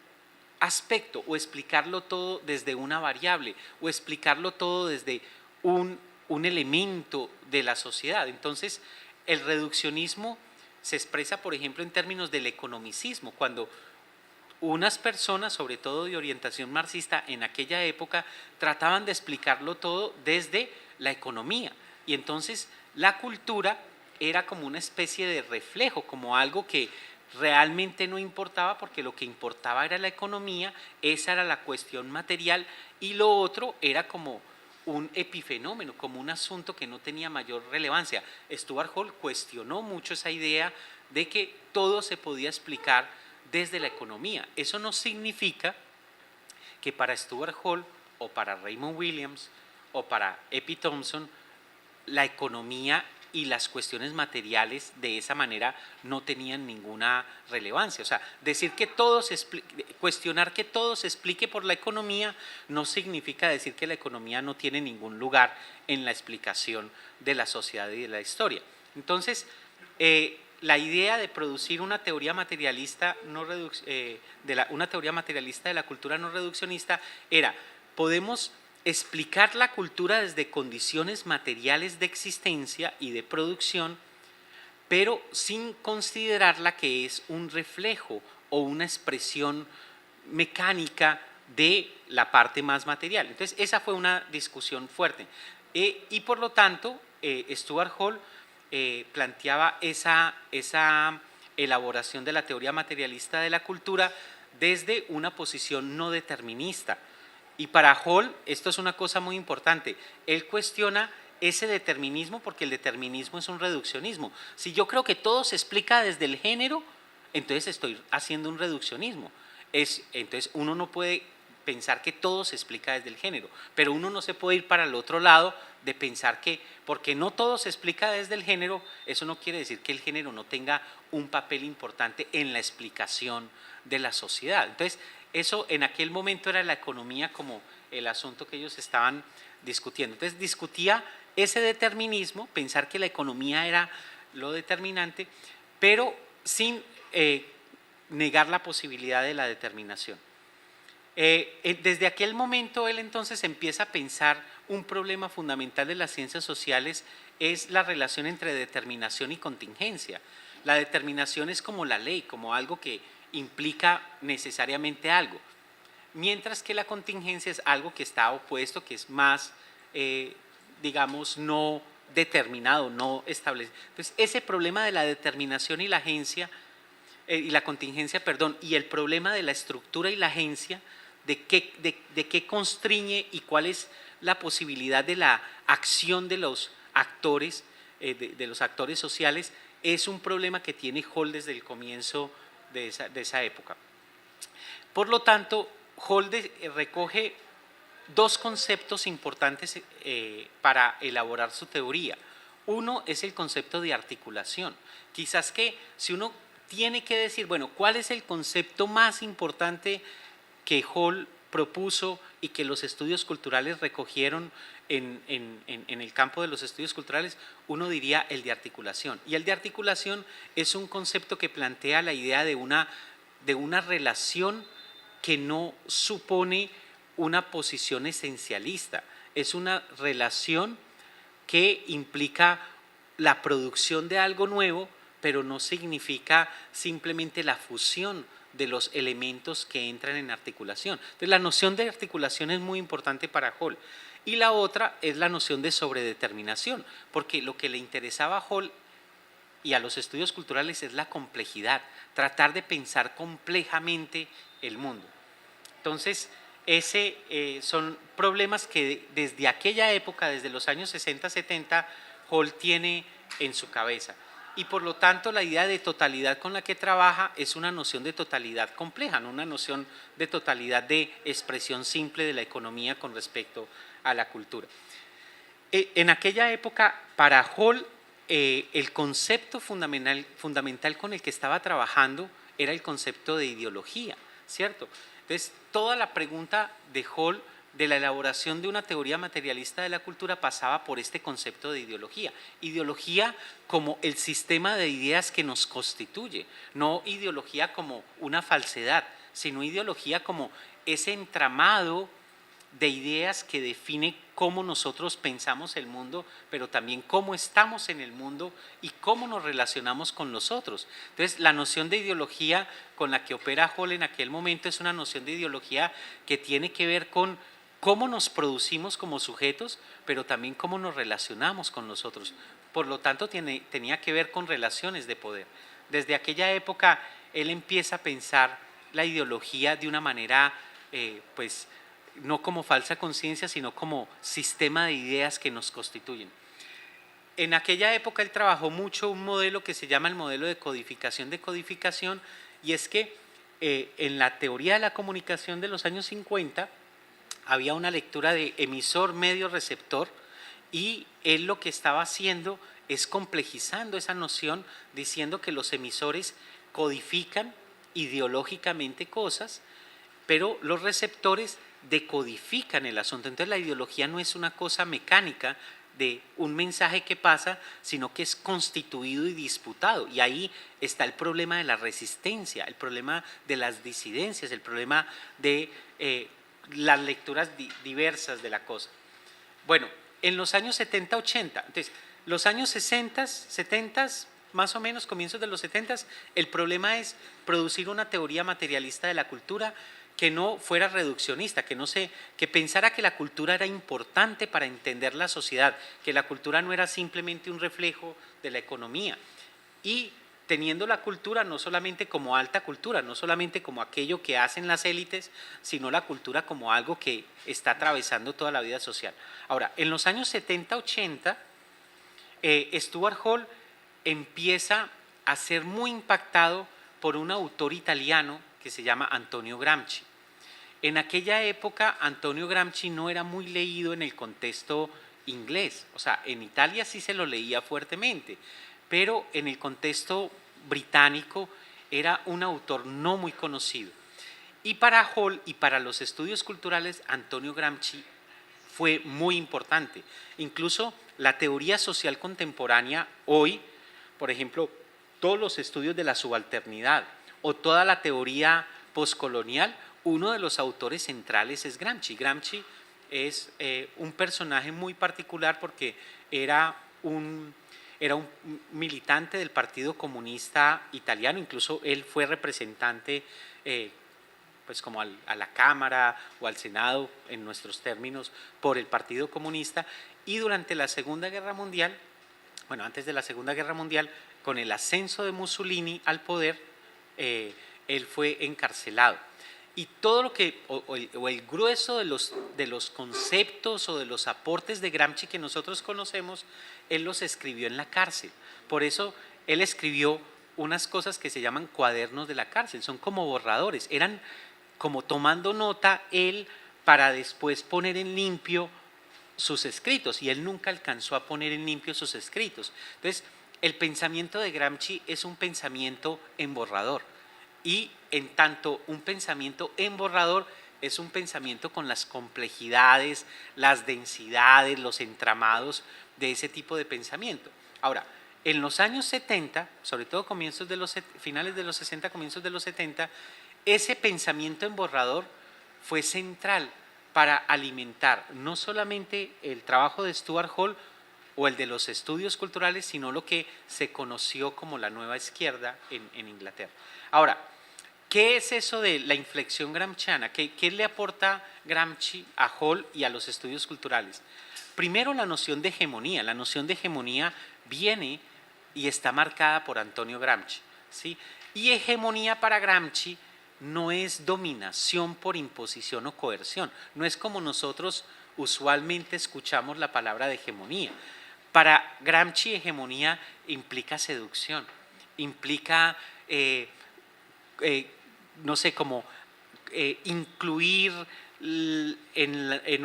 Speaker 2: aspecto, o explicarlo todo desde una variable, o explicarlo todo desde un elemento de la sociedad. Entonces, el reduccionismo se expresa, por ejemplo, en términos del economicismo, cuando unas personas, sobre todo de orientación marxista en aquella época, trataban de explicarlo todo desde la economía, y entonces la cultura era como una especie de reflejo, como algo que realmente no importaba, porque lo que importaba era la economía, esa era la cuestión material, y lo otro era como un epifenómeno, como un asunto que no tenía mayor relevancia. Stuart Hall cuestionó mucho esa idea de que todo se podía explicar desde la economía. Eso no significa que para Stuart Hall o para Raymond Williams o para Epi Thompson la economía y las cuestiones materiales de esa manera no tenían ninguna relevancia. O sea, decir que todo cuestionar que todo se explique por la economía no significa decir que la economía no tiene ningún lugar en la explicación de la sociedad y de la historia. Entonces, la idea de producir una teoría materialista una teoría materialista de la cultura no reduccionista era: podemos explicar la cultura desde condiciones materiales de existencia y de producción, pero sin considerarla que es un reflejo o una expresión mecánica de la parte más material. Entonces, esa fue una discusión fuerte. Y por lo tanto, Stuart Hall planteaba esa elaboración de la teoría materialista de la cultura desde una posición no determinista. Y para Hall, esto es una cosa muy importante, él cuestiona ese determinismo porque el determinismo es un reduccionismo. Si yo creo que todo se explica desde el género, entonces estoy haciendo un reduccionismo. Entonces uno no puede pensar que todo se explica desde el género, pero uno no se puede ir para el otro lado de pensar que porque no todo se explica desde el género, eso no quiere decir que el género no tenga un papel importante en la explicación de la sociedad. Entonces, eso en aquel momento era la economía como el asunto que ellos estaban discutiendo. Entonces discutía ese determinismo, pensar que la economía era lo determinante, pero sin negar la posibilidad de la determinación. Desde aquel momento él entonces empieza a pensar un problema fundamental de las ciencias sociales, es la relación entre determinación y contingencia. La determinación es como la ley, como algo que implica necesariamente algo, mientras que la contingencia es algo que está opuesto, que es más, digamos, no determinado, no establecido. Entonces, ese problema de la determinación y la agencia, y la contingencia, perdón, y el problema de la estructura y la agencia, de qué constriñe y cuál es la posibilidad de la acción de los actores, de los actores sociales, es un problema que tiene Hall desde el comienzo de esa época. Por lo tanto, Hall recoge dos conceptos importantes para elaborar su teoría. Uno es el concepto de articulación. Quizás que si uno tiene que decir, bueno, ¿cuál es el concepto más importante que Hall propuso y que los estudios culturales recogieron en el campo de los estudios culturales? Uno diría el de articulación. Y el de articulación es un concepto que plantea la idea de una relación que no supone una posición esencialista. Es una relación que implica la producción de algo nuevo, pero no significa simplemente la fusión de los elementos que entran en articulación. Entonces, la noción de articulación es muy importante para Hall. Y la otra es la noción de sobredeterminación, porque lo que le interesaba a Hall y a los estudios culturales es la complejidad, tratar de pensar complejamente el mundo. Entonces, son problemas que desde aquella época, desde los años 60, 70, Hall tiene en su cabeza. Y por lo tanto, la idea de totalidad con la que trabaja es una noción de totalidad compleja, no una noción de totalidad de expresión simple de la economía con respecto a la cultura. En aquella época, para Hall, el concepto fundamental con el que estaba trabajando era el concepto de ideología, ¿cierto? Entonces, toda la pregunta de Hall de la elaboración de una teoría materialista de la cultura pasaba por este concepto de ideología. Ideología como el sistema de ideas que nos constituye, no ideología como una falsedad, sino ideología como ese entramado de ideas que define cómo nosotros pensamos el mundo, pero también cómo estamos en el mundo y cómo nos relacionamos con los otros. Entonces, la noción de ideología con la que opera Hall en aquel momento es una noción de ideología que tiene que ver con cómo nos producimos como sujetos, pero también cómo nos relacionamos con los otros. Por lo tanto, tenía que ver con relaciones de poder. Desde aquella época, él empieza a pensar la ideología de una manera, pues, no como falsa conciencia, sino como sistema de ideas que nos constituyen. En aquella época él trabajó mucho un modelo que se llama el modelo de codificación, y es que en la teoría de la comunicación de los años 50 había una lectura de emisor, medio, receptor, y él lo que estaba haciendo es complejizando esa noción, diciendo que los emisores codifican ideológicamente cosas, pero los receptores decodifican el asunto. Entonces la ideología no es una cosa mecánica de un mensaje que pasa, sino que es constituido y disputado. Y ahí está el problema de la resistencia, el problema de las disidencias, el problema de las lecturas diversas de la cosa. Bueno, en los años 70, 80, entonces, los años 60, 70, más o menos, comienzos de los 70, el problema es producir una teoría materialista de la cultura que no fuera reduccionista, que pensara que la cultura era importante para entender la sociedad, que la cultura no era simplemente un reflejo de la economía. Y teniendo la cultura no solamente como alta cultura, no solamente como aquello que hacen las élites, sino la cultura como algo que está atravesando toda la vida social. Ahora, en los años 70, 80, Stuart Hall empieza a ser muy impactado por un autor italiano que se llama Antonio Gramsci. En aquella época Antonio Gramsci no era muy leído en el contexto inglés, o sea, en Italia sí se lo leía fuertemente, pero en el contexto británico era un autor no muy conocido. Y para Hall y para los estudios culturales, Antonio Gramsci fue muy importante. Incluso la teoría social contemporánea hoy, por ejemplo, todos los estudios de la subalternidad o toda la teoría postcolonial, uno de los autores centrales es Gramsci. Gramsci es un personaje muy particular porque era un militante del Partido Comunista Italiano, incluso él fue representante pues como a la Cámara o al Senado, en nuestros términos, por el Partido Comunista, y durante la Segunda Guerra Mundial, bueno, antes de la Segunda Guerra Mundial, con el ascenso de Mussolini al poder, él fue encarcelado. Y todo lo que, o el grueso de los conceptos o de los aportes de Gramsci que nosotros conocemos, él los escribió en la cárcel. Por eso él escribió unas cosas que se llaman cuadernos de la cárcel, son como borradores, eran como tomando nota él para después poner en limpio sus escritos, y él nunca alcanzó a poner en limpio sus escritos. Entonces, el pensamiento de Gramsci es un pensamiento en borrador. Y en tanto un pensamiento en borrador es un pensamiento con las complejidades, las densidades, los entramados de ese tipo de pensamiento. Ahora, en los años 70, sobre todo finales de los 60, comienzos de los 70, ese pensamiento en borrador fue central para alimentar no solamente el trabajo de Stuart Hall o el de los estudios culturales, sino lo que se conoció como la nueva izquierda en Inglaterra. Ahora, ¿qué es eso de la inflexión gramsciana? ¿Qué le aporta Gramsci a Hall y a los estudios culturales? Primero, la noción de hegemonía. La noción de hegemonía viene y está marcada por Antonio Gramsci, ¿sí? Y hegemonía para Gramsci no es dominación por imposición o coerción. No es como nosotros usualmente escuchamos la palabra de hegemonía. Para Gramsci, hegemonía implica seducción, implica no sé, como incluir en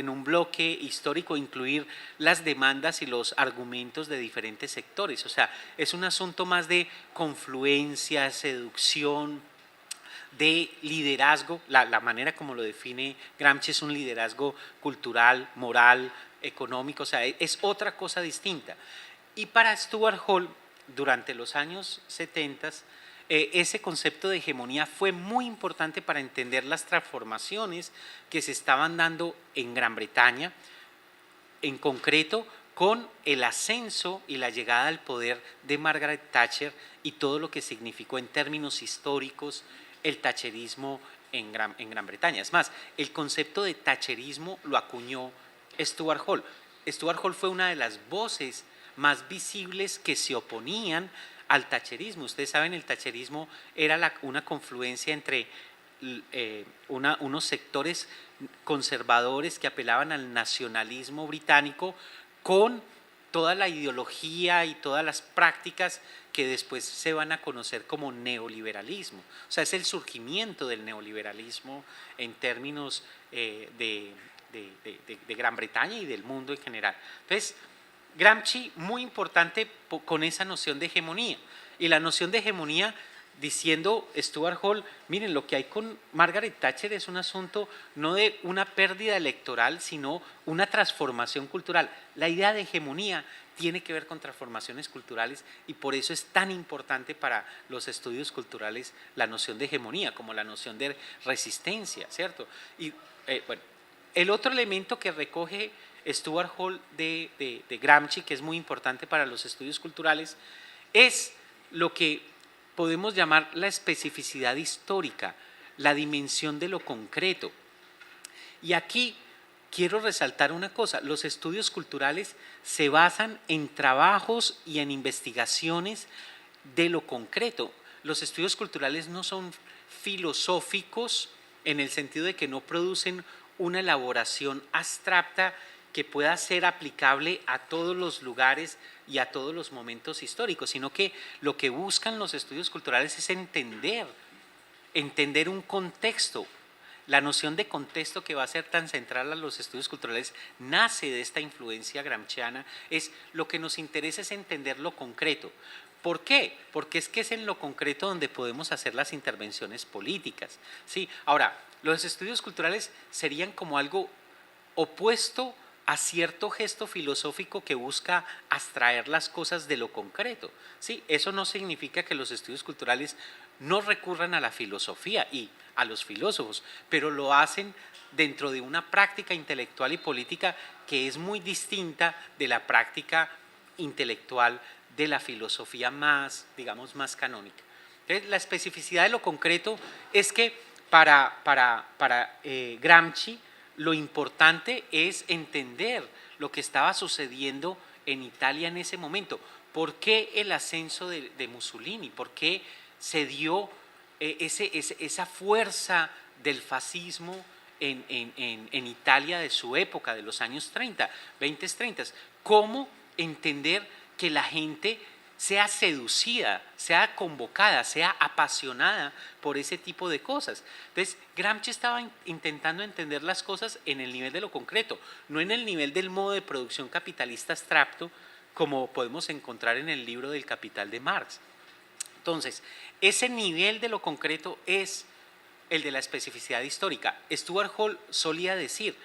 Speaker 2: un bloque histórico, incluir las demandas y los argumentos de diferentes sectores. O sea, es un asunto más de confluencia, seducción, de liderazgo. La manera como lo define Gramsci es un liderazgo cultural, moral, económico, o sea, es otra cosa distinta. Y para Stuart Hall, durante los años 70, ese concepto de hegemonía fue muy importante para entender las transformaciones que se estaban dando en Gran Bretaña, en concreto con el ascenso y la llegada al poder de Margaret Thatcher y todo lo que significó en términos históricos el thatcherismo en Gran Bretaña. Es más, el concepto de thatcherismo lo acuñó Stuart Hall. Stuart Hall fue una de las voces más visibles que se oponían al tacherismo. Ustedes saben, el tacherismo era una confluencia entre unos sectores conservadores que apelaban al nacionalismo británico con toda la ideología y todas las prácticas que después se van a conocer como neoliberalismo. O sea, es el surgimiento del neoliberalismo en términos de Gran Bretaña y del mundo en general. Entonces, Gramsci, muy importante con esa noción de hegemonía. Y la noción de hegemonía, diciendo Stuart Hall, miren, lo que hay con Margaret Thatcher es un asunto no de una pérdida electoral, sino una transformación cultural. La idea de hegemonía tiene que ver con transformaciones culturales y por eso es tan importante para los estudios culturales la noción de hegemonía, como la noción de resistencia, ¿cierto? Y bueno, el otro elemento que recoge Stuart Hall de Gramsci, que es muy importante para los estudios culturales, es lo que podemos llamar la especificidad histórica, la dimensión de lo concreto. Y aquí quiero resaltar una cosa: los estudios culturales se basan en trabajos y en investigaciones de lo concreto. Los estudios culturales no son filosóficos en el sentido de que no producen una elaboración abstracta que pueda ser aplicable a todos los lugares y a todos los momentos históricos, sino que lo que buscan los estudios culturales es entender un contexto. La noción de contexto, que va a ser tan central a los estudios culturales, nace de esta influencia gramsciana. Lo que nos interesa es entender lo concreto. ¿Por qué? Porque es que es en lo concreto donde podemos hacer las intervenciones políticas, ¿sí? Ahora, los estudios culturales serían como algo opuesto a cierto gesto filosófico que busca abstraer las cosas de lo concreto, ¿sí? Eso no significa que los estudios culturales no recurran a la filosofía y a los filósofos, pero lo hacen dentro de una práctica intelectual y política que es muy distinta de la práctica intelectual de la filosofía más, digamos, más canónica. Entonces, la especificidad de lo concreto es que para Gramsci, lo importante es entender lo que estaba sucediendo en Italia en ese momento. ¿Por qué el ascenso de Mussolini? ¿Por qué se dio esa fuerza del fascismo en Italia de su época, de los años 30, 20, 30? ¿Cómo entender que la gente sea seducida, sea convocada, sea apasionada por ese tipo de cosas? Entonces, Gramsci estaba intentando entender las cosas en el nivel de lo concreto, no en el nivel del modo de producción capitalista abstracto, como podemos encontrar en el libro del Capital de Marx. Entonces, ese nivel de lo concreto es el de la especificidad histórica. Stuart Hall solía decir: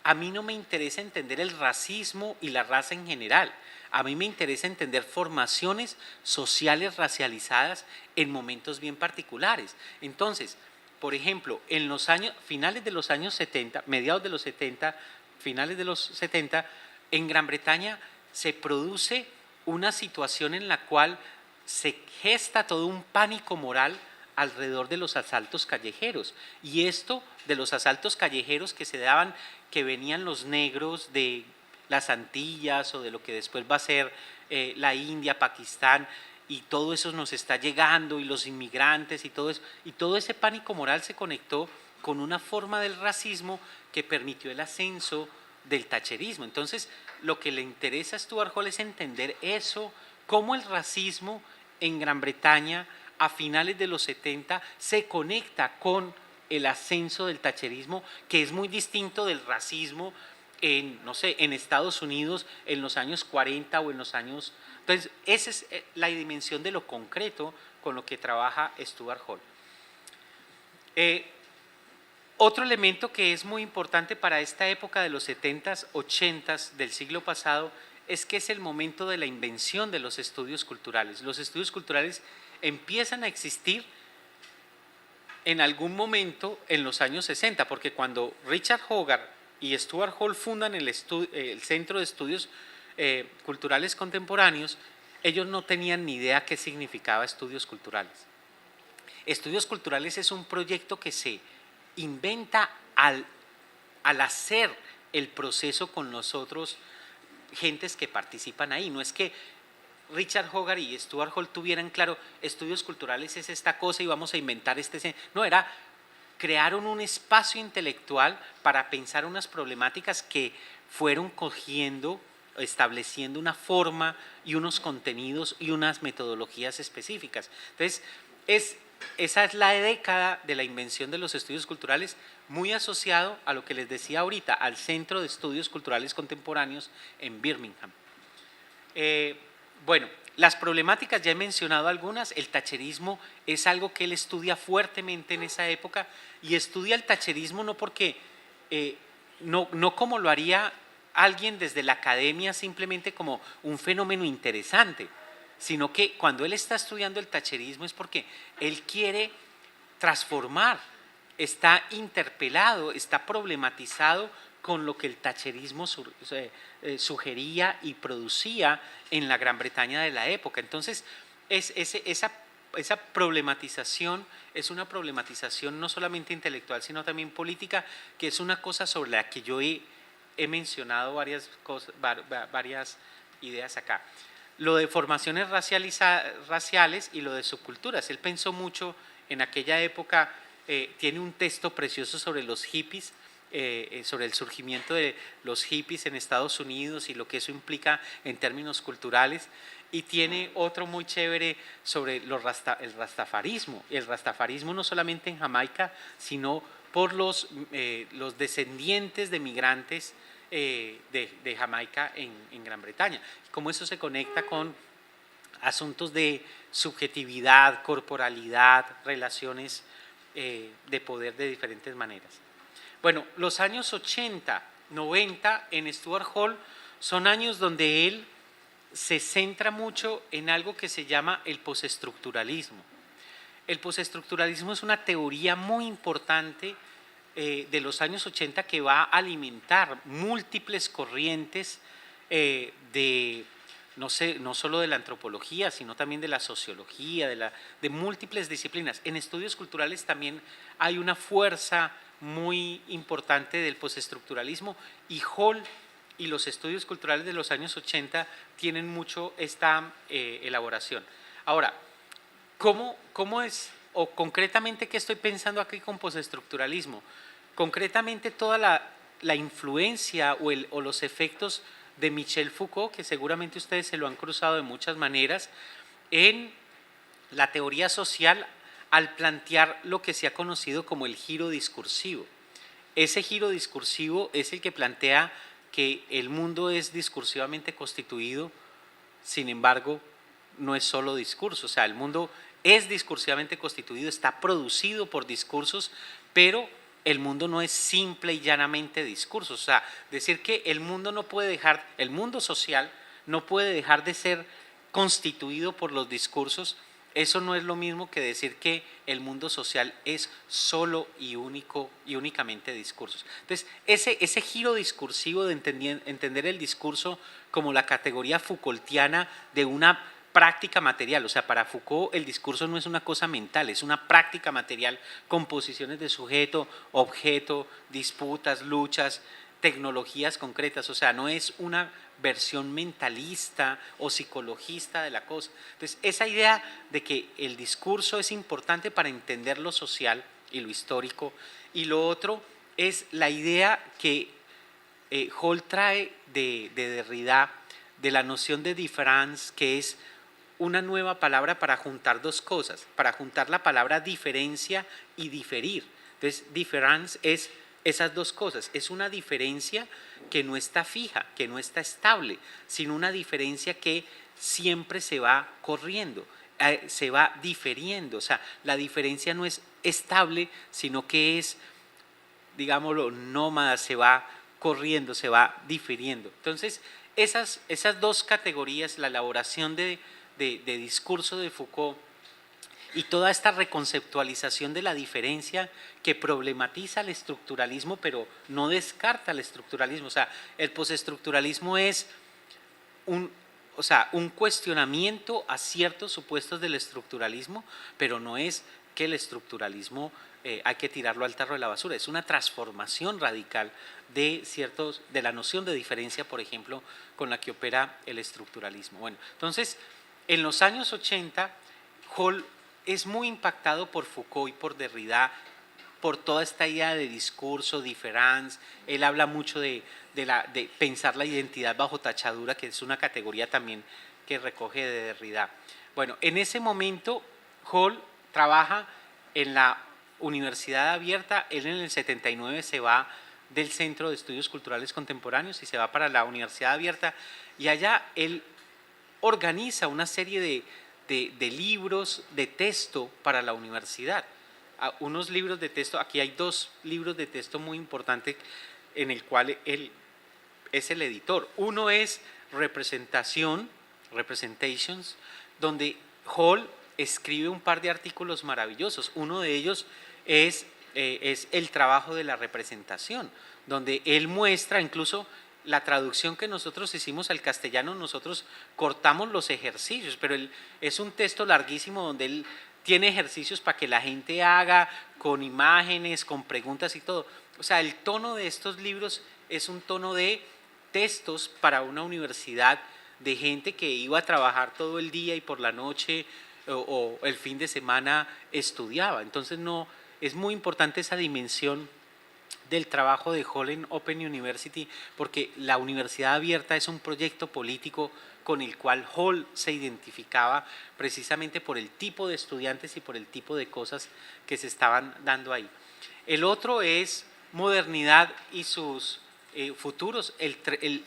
Speaker 2: a mí no me interesa entender el racismo y la raza en general, a mí me interesa entender formaciones sociales racializadas en momentos bien particulares. Entonces, por ejemplo, en los finales de los años 70, mediados de los 70, finales de los 70, en Gran Bretaña se produce una situación en la cual se gesta todo un pánico moral alrededor de los asaltos callejeros. Y esto de los asaltos callejeros que se daban, que venían los negros de las Antillas o de lo que después va a ser la India, Pakistán, y todo eso nos está llegando, y los inmigrantes y todo eso, y todo ese pánico moral se conectó con una forma del racismo que permitió el ascenso del tacherismo. Entonces, lo que le interesa a Stuart Hall es entender eso, cómo el racismo en Gran Bretaña a finales de los 70 se conecta con el ascenso del tacherismo, que es muy distinto del racismo en Estados Unidos en los años 40 o en los años... Entonces, esa es la dimensión de lo concreto con lo que trabaja Stuart Hall. Otro elemento que es muy importante para esta época de los 70s, 80s del siglo pasado es que es el momento de la invención de los estudios culturales. Los estudios culturales empiezan a existir en algún momento en los años 60, porque cuando Richard Hogarth y Stuart Hall fundan el Centro de Estudios Culturales Contemporáneos, ellos no tenían ni idea qué significaba estudios culturales. Estudios culturales es un proyecto que se inventa al hacer el proceso con nosotros, gentes que participan ahí. No es que Richard Hogarth y Stuart Hall tuvieran claro, estudios culturales es esta cosa y vamos a inventar no, era crearon un espacio intelectual para pensar unas problemáticas que fueron cogiendo, estableciendo una forma y unos contenidos y unas metodologías específicas. Entonces, esa es la década de la invención de los estudios culturales, muy asociado a lo que les decía ahorita, al Centro de Estudios Culturales Contemporáneos en Birmingham. Bueno, las problemáticas ya he mencionado algunas. El tacherismo es algo que él estudia fuertemente en esa época, y estudia el tacherismo no porque, no como lo haría alguien desde la academia simplemente como un fenómeno interesante, sino que cuando él está estudiando el tacherismo es porque él quiere transformar, está interpelado, está problematizado con lo que el tacherismo sugería y producía en la Gran Bretaña de la época. Entonces, esa problematización es una problematización no solamente intelectual, sino también política, que es una cosa sobre la que yo he mencionado varias ideas acá. Lo de formaciones raciales y lo de subculturas. Él pensó mucho en aquella época, tiene un texto precioso sobre los hippies, sobre el surgimiento de los hippies en Estados Unidos y lo que eso implica en términos culturales, y tiene otro muy chévere sobre el rastafarismo. El rastafarismo no solamente en Jamaica, sino por los descendientes de migrantes de Jamaica en Gran Bretaña. Cómo eso se conecta con asuntos de subjetividad, corporalidad, relaciones de poder de diferentes maneras. Bueno, los años 80, 90 en Stuart Hall son años donde él se centra mucho en algo que se llama el postestructuralismo. El postestructuralismo es una teoría muy importante de los años 80 que va a alimentar múltiples corrientes no solo de la antropología, sino también de la sociología, de múltiples disciplinas. En estudios culturales también hay una fuerza muy importante del postestructuralismo, y Hall y los estudios culturales de los años 80 tienen mucho esta elaboración. Ahora, ¿cómo es, o concretamente qué estoy pensando aquí con postestructuralismo? Concretamente toda la influencia o los efectos de Michel Foucault, que seguramente ustedes se lo han cruzado de muchas maneras, en la teoría social al plantear lo que se ha conocido como el giro discursivo. Ese giro discursivo es el que plantea que el mundo es discursivamente constituido, sin embargo, no es solo discurso. O sea, el mundo es discursivamente constituido, está producido por discursos, pero el mundo no es simple y llanamente discurso. O sea, decir que el mundo el mundo social no puede dejar de ser constituido por los discursos, eso no es lo mismo que decir que el mundo social es solo y únicamente discursos. Entonces, ese giro discursivo de entender el discurso como la categoría Foucaultiana de una práctica material. O sea, para Foucault el discurso no es una cosa mental, es una práctica material con posiciones de sujeto, objeto, disputas, luchas, tecnologías concretas. O sea, no es una versión mentalista o psicologista de la cosa. Entonces, esa idea de que el discurso es importante para entender lo social y lo histórico, y lo otro es la idea que Hall trae de Derrida, de la noción de différance, que es una nueva palabra para juntar dos cosas, para juntar la palabra diferencia y diferir. Entonces, différance es esas dos cosas, es una diferencia que no está fija, que no está estable, sino una diferencia que siempre se va corriendo, se va diferiendo. O sea, la diferencia no es estable, sino que es, digámoslo, nómada, se va corriendo, se va difiriendo. Entonces, esas dos categorías, la elaboración de discurso de Foucault y toda esta reconceptualización de la diferencia que problematiza el estructuralismo, pero no descarta el estructuralismo. O sea, el postestructuralismo es un cuestionamiento a ciertos supuestos del estructuralismo, pero no es que el estructuralismo hay que tirarlo al tarro de la basura. Es una transformación radical de la noción de diferencia, por ejemplo, con la que opera el estructuralismo. Bueno, entonces, En los años 80, Hall es muy impactado por Foucault y por Derrida, por toda esta idea de discurso, diference. Él habla mucho de pensar la identidad bajo tachadura, que es una categoría también que recoge de Derrida. Bueno, en ese momento Hall trabaja en la Universidad Abierta. Él en el 79 se va del Centro de Estudios Culturales Contemporáneos y se va para la Universidad Abierta, y allá él organiza una serie de libros de texto para la universidad. Unos libros de texto, aquí hay 2 libros de texto muy importantes en el cual él es el editor. Uno es Representations, donde Hall escribe un par de artículos maravillosos. Uno de ellos es el trabajo de la representación, donde él muestra incluso la traducción que nosotros hicimos al castellano. Nosotros cortamos los ejercicios, pero es un texto larguísimo donde él tiene ejercicios para que la gente haga, con imágenes, con preguntas y todo. O sea, el tono de estos libros es un tono de textos para una universidad, de gente que iba a trabajar todo el día y por la noche o el fin de semana estudiaba. Entonces no, es muy importante esa dimensión del trabajo de Hall en Open University, porque la Universidad Abierta es un proyecto político con el cual Hall se identificaba precisamente por el tipo de estudiantes y por el tipo de cosas que se estaban dando ahí. El otro es modernidad y sus futuros.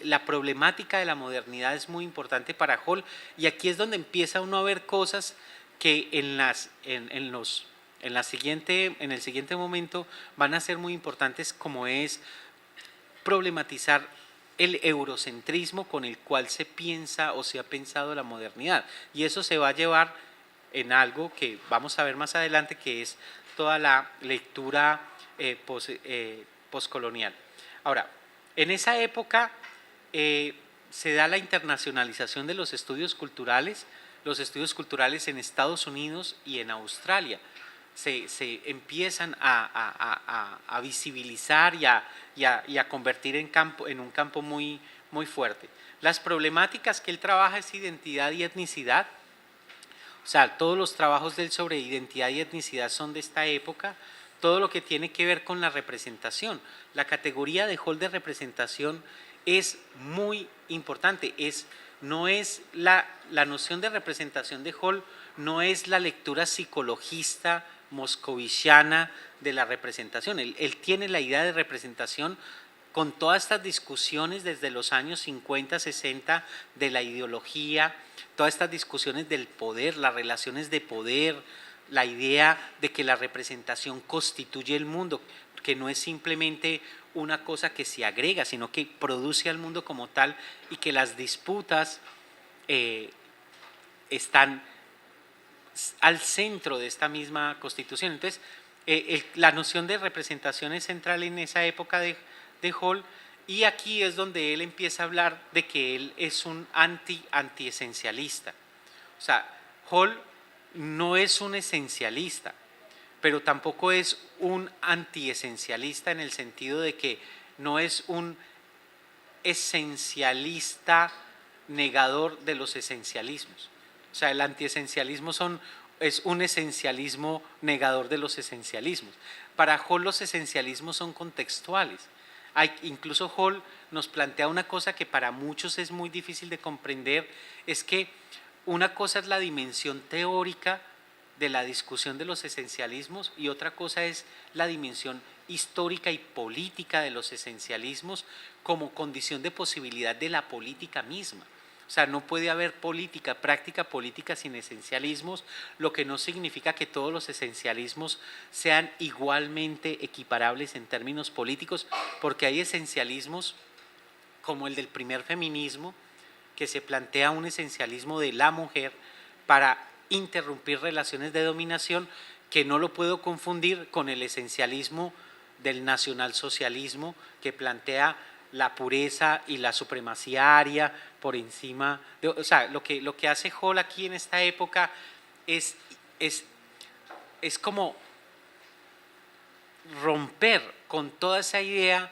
Speaker 2: La problemática de la modernidad es muy importante para Hall, y aquí es donde empieza uno a ver cosas que en el siguiente momento van a ser muy importantes, como es problematizar el eurocentrismo con el cual se piensa o se ha pensado la modernidad, y eso se va a llevar en algo que vamos a ver más adelante, que es toda la lectura postcolonial. Ahora, en esa época se da la internacionalización de los estudios culturales en Estados Unidos y en Australia. Se empiezan a visibilizar y a convertir en un campo muy, muy fuerte. Las problemáticas que él trabaja es identidad y etnicidad. O sea, todos los trabajos de él sobre identidad y etnicidad son de esta época. Todo lo que tiene que ver con la representación. La categoría de Hall de representación es muy importante. No es la noción de representación de Hall, no es la lectura psicologista moscoviciana de la representación. Él tiene la idea de representación con todas estas discusiones desde los años 50, 60 de la ideología, todas estas discusiones del poder, las relaciones de poder, la idea de que la representación constituye el mundo, que no es simplemente una cosa que se agrega, sino que produce al mundo como tal, y que las disputas están al centro de esta misma constitución. Entonces, la noción de representación es central en esa época de Hall, y aquí es donde él empieza a hablar de que él es un antiesencialista. O sea, Hall no es un esencialista, pero tampoco es un antiesencialista en el sentido de que no es un esencialista negador de los esencialismos. O sea, el antiesencialismo es un esencialismo negador de los esencialismos. Para Hall los esencialismos son contextuales. Incluso Hall nos plantea una cosa que para muchos es muy difícil de comprender, es que una cosa es la dimensión teórica de la discusión de los esencialismos y otra cosa es la dimensión histórica y política de los esencialismos como condición de posibilidad de la política misma. O sea, no puede haber práctica política sin esencialismos, lo que no significa que todos los esencialismos sean igualmente equiparables en términos políticos, porque hay esencialismos como el del primer feminismo, que se plantea un esencialismo de la mujer para interrumpir relaciones de dominación, que no lo puedo confundir con el esencialismo del nacionalsocialismo, que plantea la pureza y la supremacía aria por encima de, o sea, lo que hace Hall aquí en esta época es como romper con toda esa idea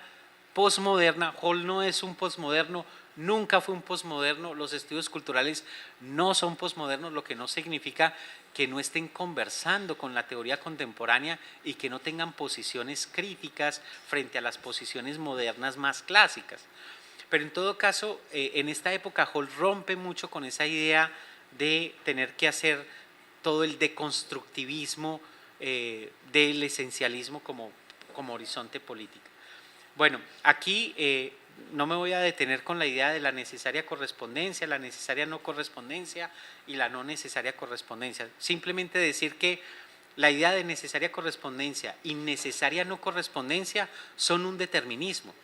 Speaker 2: posmoderna. Hall no es un posmoderno, nunca fue un posmoderno, los estudios culturales no son posmodernos, lo que no significa que no estén conversando con la teoría contemporánea y que no tengan posiciones críticas frente a las posiciones modernas más clásicas. Pero en todo caso, en esta época Hall rompe mucho con esa idea de tener que hacer todo el deconstructivismo del esencialismo como horizonte político. Bueno, aquí no me voy a detener con la idea de la necesaria correspondencia, la necesaria no correspondencia y la no necesaria correspondencia. Simplemente decir que la idea de necesaria correspondencia y necesaria no correspondencia son un determinismo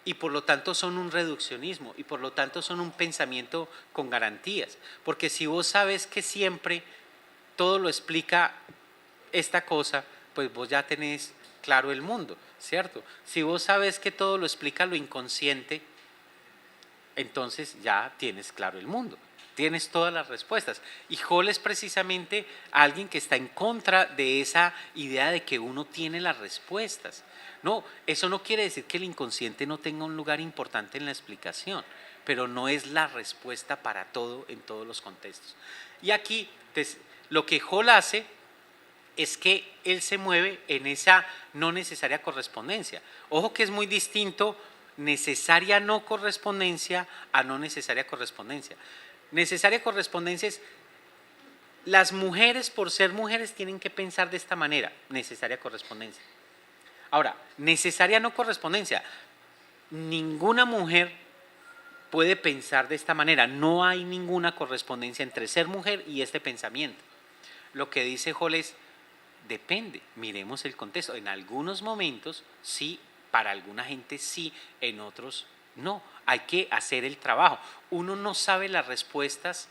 Speaker 2: y por lo tanto son un reduccionismo y por lo tanto son un pensamiento con garantías. Porque si vos sabes que siempre todo lo explica esta cosa, pues vos ya tenés claro el mundo, ¿cierto? Si vos sabes que todo lo explica lo inconsciente, entonces ya tienes claro el mundo, tienes todas las respuestas. Y Hall es precisamente alguien que está en contra de esa idea de que uno tiene las respuestas. No, eso no quiere decir que el inconsciente no tenga un lugar importante en la explicación, pero no es la respuesta para todo en todos los contextos. Y aquí lo que Hall hace es que él se mueve en esa no necesaria correspondencia. Ojo que es muy distinto necesaria no correspondencia a no necesaria correspondencia. Necesaria correspondencia es las mujeres por ser mujeres tienen que pensar de esta manera, necesaria correspondencia. Ahora, necesaria no correspondencia, ninguna mujer puede pensar de esta manera, no hay ninguna correspondencia entre ser mujer y este pensamiento. Lo que dice Hall es, depende, miremos el contexto. En algunos momentos sí, para alguna gente sí, en otros no. Hay que hacer el trabajo. Uno no sabe las respuestas,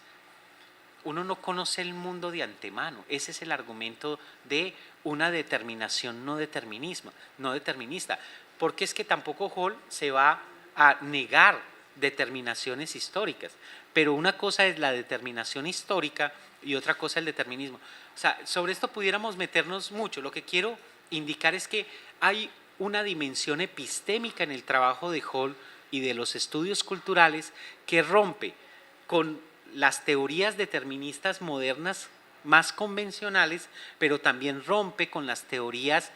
Speaker 2: uno no conoce el mundo de antemano. Ese es el argumento de una determinación no determinista. Porque es que tampoco Hall se va a negar determinaciones históricas. Pero una cosa es la determinación histórica y otra cosa el determinismo. O sea, sobre esto pudiéramos meternos mucho. Lo que quiero indicar es que hay una dimensión epistémica en el trabajo de Hall y de los estudios culturales que rompe con las teorías deterministas modernas más convencionales, pero también rompe con las teorías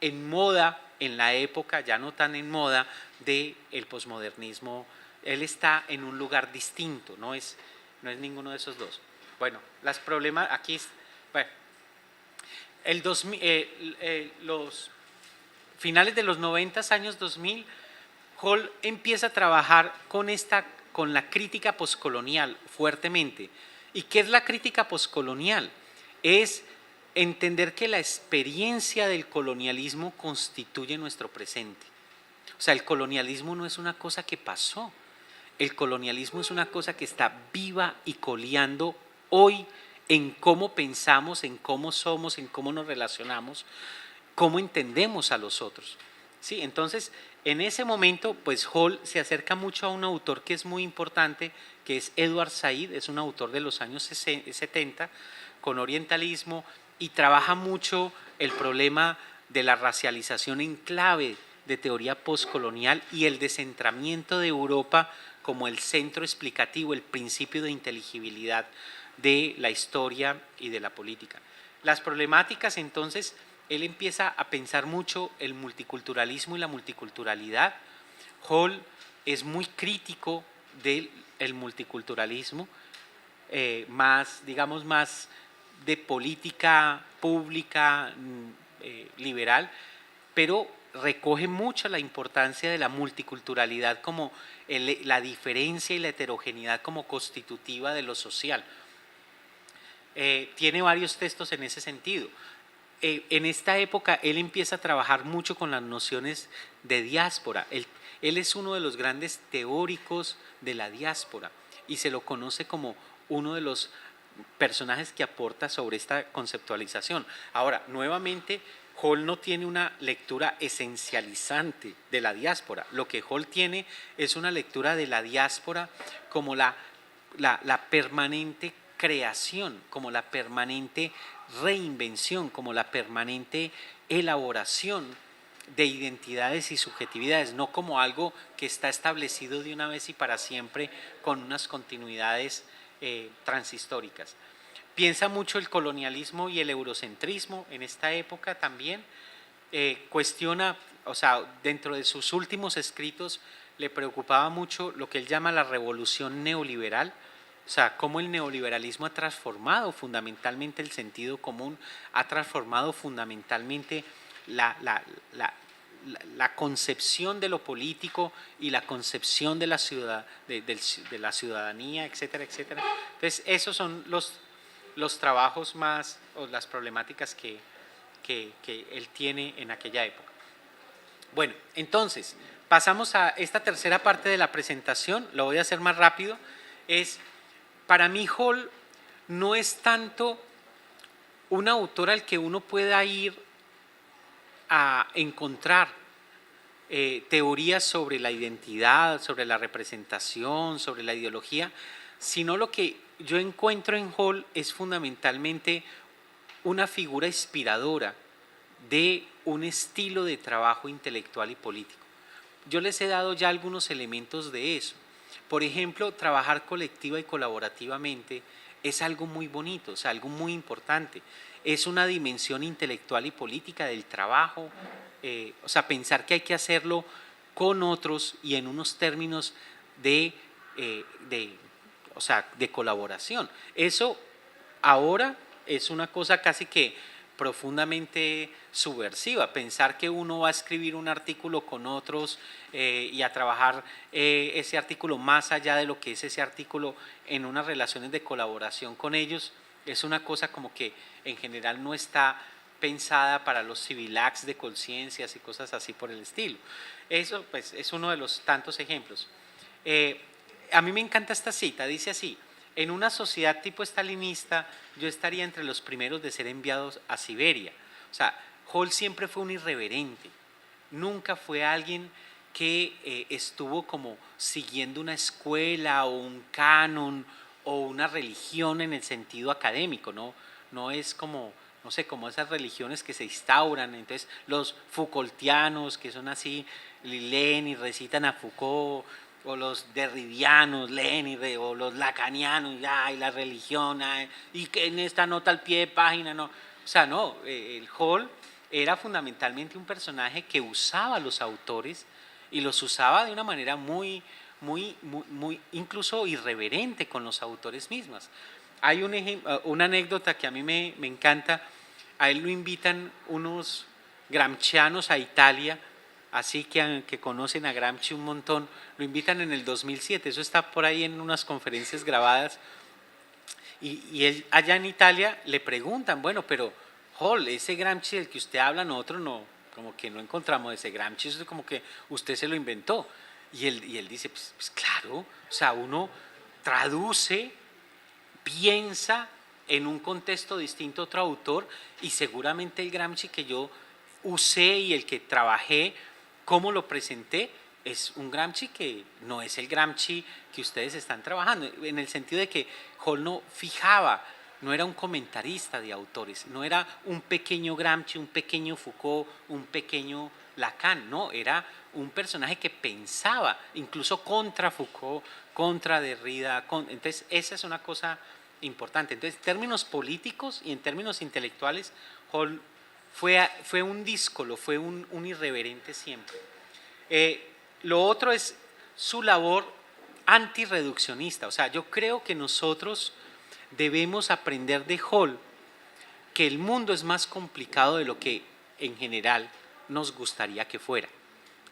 Speaker 2: en moda en la época, ya no tan en moda, del posmodernismo. Él está en un lugar distinto, no es ninguno de esos dos. Bueno, los problemas aquí, bueno, los finales de los 90, años 2000, Hall empieza a trabajar con la crítica poscolonial fuertemente. ¿Y qué es la crítica poscolonial? Es entender que la experiencia del colonialismo constituye nuestro presente. O sea, el colonialismo no es una cosa que pasó, el colonialismo es una cosa que está viva y coleando hoy en cómo pensamos, en cómo somos, en cómo nos relacionamos, cómo entendemos a los otros. ¿Sí? Entonces, en ese momento, pues Hall se acerca mucho a un autor que es muy importante, que es Edward Said, es un autor de los años 70, con orientalismo, y trabaja mucho el problema de la racialización en clave de teoría postcolonial y el descentramiento de Europa como el centro explicativo, el principio de inteligibilidad de la historia y de la política. Las problemáticas, entonces, él empieza a pensar mucho el multiculturalismo y la multiculturalidad. Hall es muy crítico del multiculturalismo, más de política pública liberal, pero recoge mucho la importancia de la multiculturalidad como la diferencia y la heterogeneidad como constitutiva de lo social. Tiene varios textos en ese sentido. En esta época él empieza a trabajar mucho con las nociones de diáspora. Él es uno de los grandes teóricos de la diáspora y se lo conoce como uno de los personajes que aporta sobre esta conceptualización. Ahora, nuevamente, Hall no tiene una lectura esencializante de la diáspora. Lo que Hall tiene es una lectura de la diáspora como la permanente creación, como la permanente reinvención, como la permanente elaboración de identidades y subjetividades, no como algo que está establecido de una vez y para siempre con unas continuidades transhistóricas. Piensa mucho el colonialismo y el eurocentrismo en esta época también, cuestiona, o sea, dentro de sus últimos escritos le preocupaba mucho lo que él llama la revolución neoliberal, o sea, cómo el neoliberalismo ha transformado fundamentalmente el sentido común, ha transformado fundamentalmente la concepción de lo político y la concepción de la ciudadanía, etcétera, etcétera. Entonces, esos son los trabajos más, o las problemáticas que él tiene en aquella época. Bueno, entonces, pasamos a esta tercera parte de la presentación, lo voy a hacer más rápido, para mí Hall no es tanto un autor al que uno pueda ir a encontrar teorías sobre la identidad, sobre la representación, sobre la ideología, sino lo que yo encuentro en Hall es fundamentalmente una figura inspiradora de un estilo de trabajo intelectual y político. Yo les he dado ya algunos elementos de eso. Por ejemplo, trabajar colectiva y colaborativamente es algo muy bonito, o sea, algo muy importante. Es una dimensión intelectual y política del trabajo, o sea, pensar que hay que hacerlo con otros y en unos términos de colaboración. Eso ahora es una cosa casi que profundamente subversiva, pensar que uno va a escribir un artículo con otros y a trabajar ese artículo más allá de lo que es ese artículo en unas relaciones de colaboración con ellos, es una cosa como que en general no está pensada para los civilacs de conciencias y cosas así por el estilo. Eso pues es uno de los tantos ejemplos. A mí me encanta esta cita, dice así: en una sociedad tipo estalinista yo estaría entre los primeros de ser enviados a Siberia. O sea, Hall siempre fue un irreverente, nunca fue alguien que estuvo como siguiendo una escuela o un canon o una religión en el sentido académico, no es como, no sé, como esas religiones que se instauran, entonces los Foucaultianos que son así, leen y recitan a Foucault, o los derridianos, Lenin, o los lacanianos, y la religión, y que en esta nota al pie de página, no. O sea, no, el Hall era fundamentalmente un personaje que usaba a los autores y los usaba de una manera muy incluso irreverente con los autores mismos. Hay una anécdota que a mí me encanta. A él lo invitan unos gramscianos a Italia, así que conocen a Gramsci un montón, lo invitan en el 2007, eso está por ahí en unas conferencias grabadas, y él allá en Italia le preguntan, bueno, pero Hall, ese Gramsci del que usted habla, nosotros no, como que no encontramos ese Gramsci, eso es como que usted se lo inventó. Y él dice, pues claro, o sea, uno traduce, piensa en un contexto distinto a otro autor, y seguramente el Gramsci que yo usé y el que trabajé, cómo lo presenté, es un Gramsci que no es el Gramsci que ustedes están trabajando, en el sentido de que Hall no fijaba, no era un comentarista de autores, no era un pequeño Gramsci, un pequeño Foucault, un pequeño Lacan, no, era un personaje que pensaba incluso contra Foucault, contra Derrida, entonces esa es una cosa importante. Entonces, en términos políticos y en términos intelectuales, Hall fue un díscolo, fue un irreverente siempre. Lo otro es su labor antirreduccionista, o sea, yo creo que nosotros debemos aprender de Hall que el mundo es más complicado de lo que en general nos gustaría que fuera.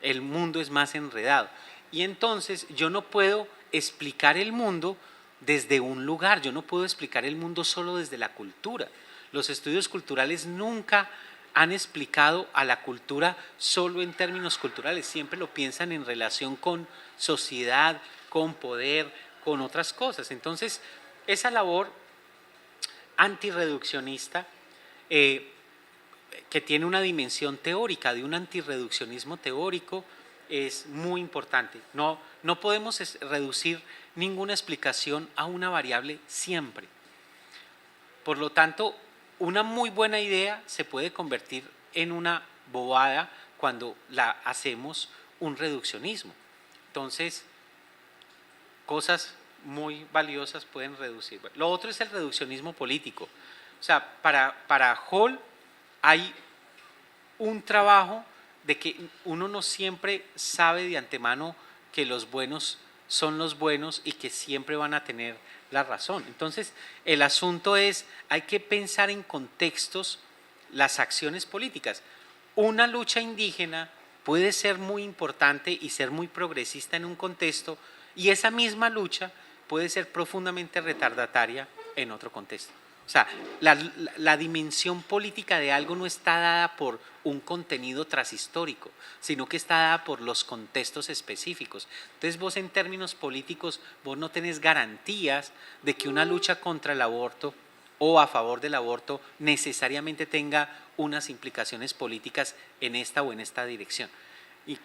Speaker 2: El mundo es más enredado. Y entonces yo no puedo explicar el mundo desde un lugar, yo no puedo explicar el mundo solo desde la cultura. Los estudios culturales nunca han explicado a la cultura solo en términos culturales, siempre lo piensan en relación con sociedad, con poder, con otras cosas. Entonces, esa labor antirreduccionista, que tiene una dimensión teórica, de un antirreduccionismo teórico, es muy importante. No podemos reducir ninguna explicación a una variable siempre. Por lo tanto, una muy buena idea se puede convertir en una bobada cuando hacemos un reduccionismo. Entonces, cosas muy valiosas pueden reducir. Lo otro es el reduccionismo político. O sea, para Hall hay un trabajo de que uno no siempre sabe de antemano que los buenos son los buenos y que siempre van a tener la razón. Entonces, el asunto es, hay que pensar en contextos las acciones políticas. Una lucha indígena puede ser muy importante y ser muy progresista en un contexto, y esa misma lucha puede ser profundamente retardataria en otro contexto. O sea, la dimensión política de algo no está dada por un contenido transhistórico, sino que está dada por los contextos específicos. Entonces vos en términos políticos, vos no tenés garantías de que una lucha contra el aborto o a favor del aborto necesariamente tenga unas implicaciones políticas en esta o en esta dirección. Y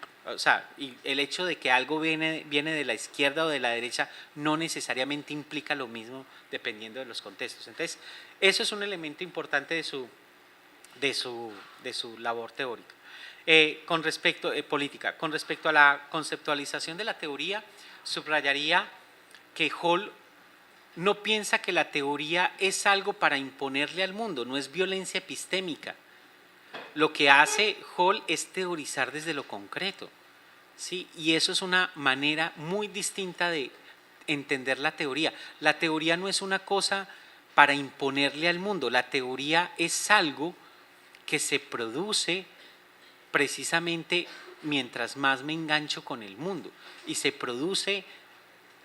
Speaker 2: el hecho de que algo viene de la izquierda o de la derecha no necesariamente implica lo mismo dependiendo de los contextos. Entonces, eso es un elemento importante de su labor teórica. Política. Con respecto a la conceptualización de la teoría, subrayaría que Hall no piensa que la teoría es algo para imponerle al mundo, no es violencia epistémica. Lo que hace Hall es teorizar desde lo concreto, ¿sí? Y eso es una manera muy distinta de entender la teoría. La teoría no es una cosa para imponerle al mundo, la teoría es algo que se produce precisamente mientras más me engancho con el mundo, y se produce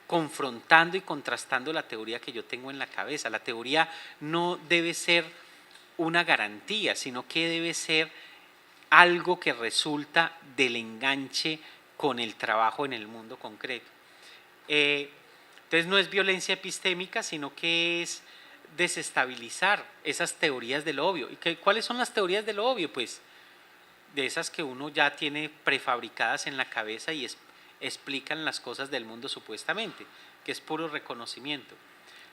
Speaker 2: confrontando y contrastando la teoría que yo tengo en la cabeza. La teoría no debe ser una garantía, sino que debe ser algo que resulta del enganche con el trabajo en el mundo concreto. Entonces no es violencia epistémica, sino que es desestabilizar esas teorías de lo obvio. ¿Y cuáles son las teorías de lo obvio? Pues de esas que uno ya tiene prefabricadas en la cabeza y explican las cosas del mundo supuestamente, que es puro reconocimiento.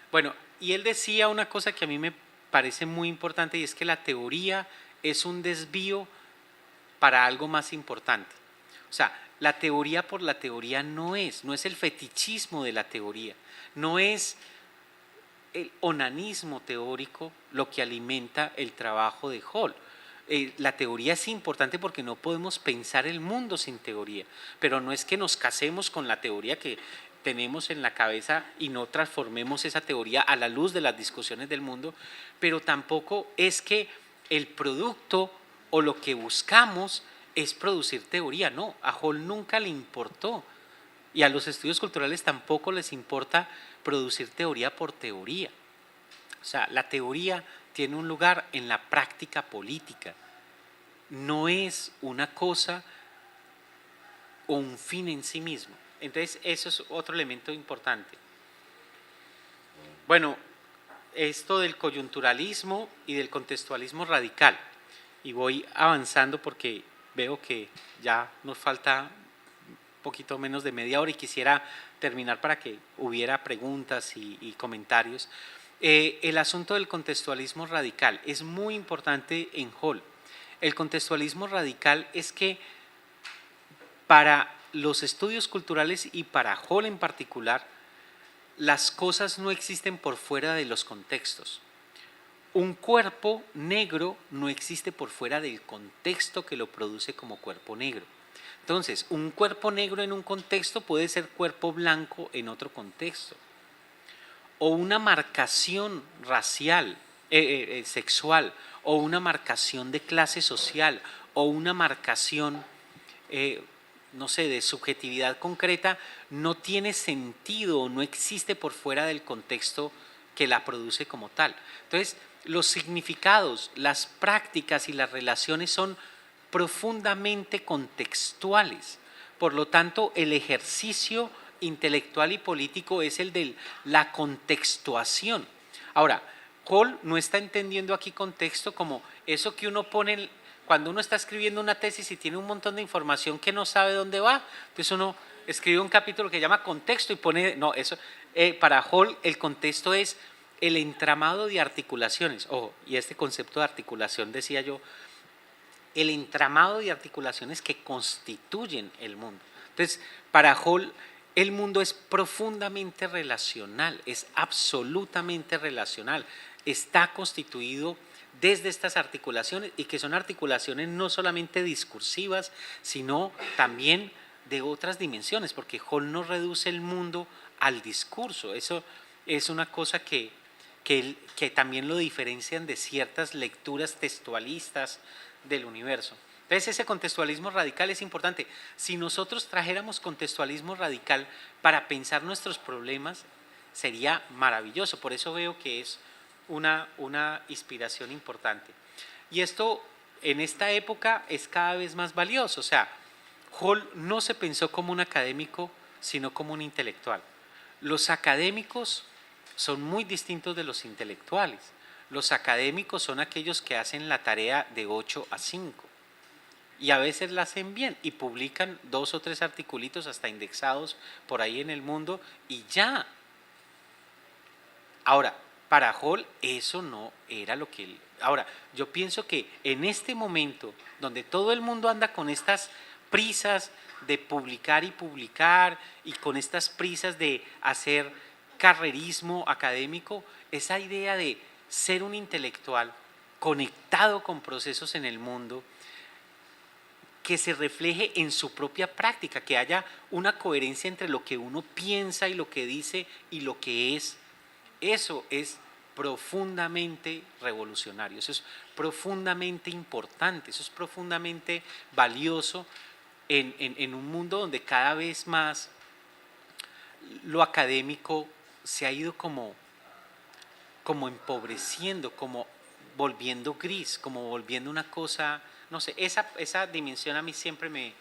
Speaker 2: Bueno, y él decía una cosa que a mí me parece muy importante, y es que la teoría es un desvío para algo más importante. O sea, la teoría por la teoría no es el fetichismo de la teoría, no es el onanismo teórico lo que alimenta el trabajo de Hall. La teoría es importante porque no podemos pensar el mundo sin teoría, pero no es que nos casemos con la teoría que tenemos en la cabeza y no transformemos esa teoría a la luz de las discusiones del mundo, pero tampoco es que el producto o lo que buscamos es producir teoría. No, a Hall nunca le importó, y a los estudios culturales tampoco les importa producir teoría por teoría. O sea, la teoría tiene un lugar en la práctica política, no es una cosa o un fin en sí mismo. Entonces, eso es otro elemento importante. Bueno, esto del coyunturalismo y del contextualismo radical. Y voy avanzando porque veo que ya nos falta un poquito menos de media hora y quisiera terminar para que hubiera preguntas y comentarios. El asunto del contextualismo radical es muy importante en Hall. El contextualismo radical es que para los estudios culturales y para Hall en particular, las cosas no existen por fuera de los contextos. Un cuerpo negro no existe por fuera del contexto que lo produce como cuerpo negro. Entonces, un cuerpo negro en un contexto puede ser cuerpo blanco en otro contexto. O una marcación racial, sexual, o una marcación de clase social, o una marcación no sé, de subjetividad concreta, no tiene sentido, no existe por fuera del contexto que la produce como tal. Entonces, los significados, las prácticas y las relaciones son profundamente contextuales. Por lo tanto, el ejercicio intelectual y político es el de la contextuación. Ahora, Hall no está entendiendo aquí contexto como eso que uno pone cuando uno está escribiendo una tesis y tiene un montón de información que no sabe dónde va. Entonces uno escribe un capítulo que llama contexto y pone, no, eso, para Hall el contexto es el entramado de articulaciones. Ojo, y este concepto de articulación, decía yo, el entramado de articulaciones que constituyen el mundo. Entonces, para Hall, el mundo es profundamente relacional, es absolutamente relacional, está constituido desde estas articulaciones, y que son articulaciones no solamente discursivas, sino también de otras dimensiones, porque Hall no reduce el mundo al discurso. Eso es una cosa que también lo diferencian de ciertas lecturas textualistas del universo. Entonces, ese contextualismo radical es importante. Si nosotros trajéramos contextualismo radical para pensar nuestros problemas, sería maravilloso. Por eso veo que es una inspiración importante. Y esto en esta época es cada vez más valioso. O sea, Hall no se pensó como un académico, sino como un intelectual. Los académicos son muy distintos de los intelectuales. Los académicos son aquellos que hacen la tarea de 8 a 5 y a veces la hacen bien y publican 2 o 3 articulitos hasta indexados por ahí en el mundo y ya. Ahora, para Hall eso no era lo que él… Ahora, yo pienso que en este momento donde todo el mundo anda con estas prisas de publicar y con estas prisas de hacer carrerismo académico, esa idea de ser un intelectual conectado con procesos en el mundo, que se refleje en su propia práctica, que haya una coherencia entre lo que uno piensa y lo que dice y lo que es, eso es profundamente revolucionario, eso es profundamente importante, eso es profundamente valioso en un mundo donde cada vez más lo académico se ha ido como empobreciendo, como volviendo gris, como volviendo una cosa, no sé, esa dimensión a mí siempre me…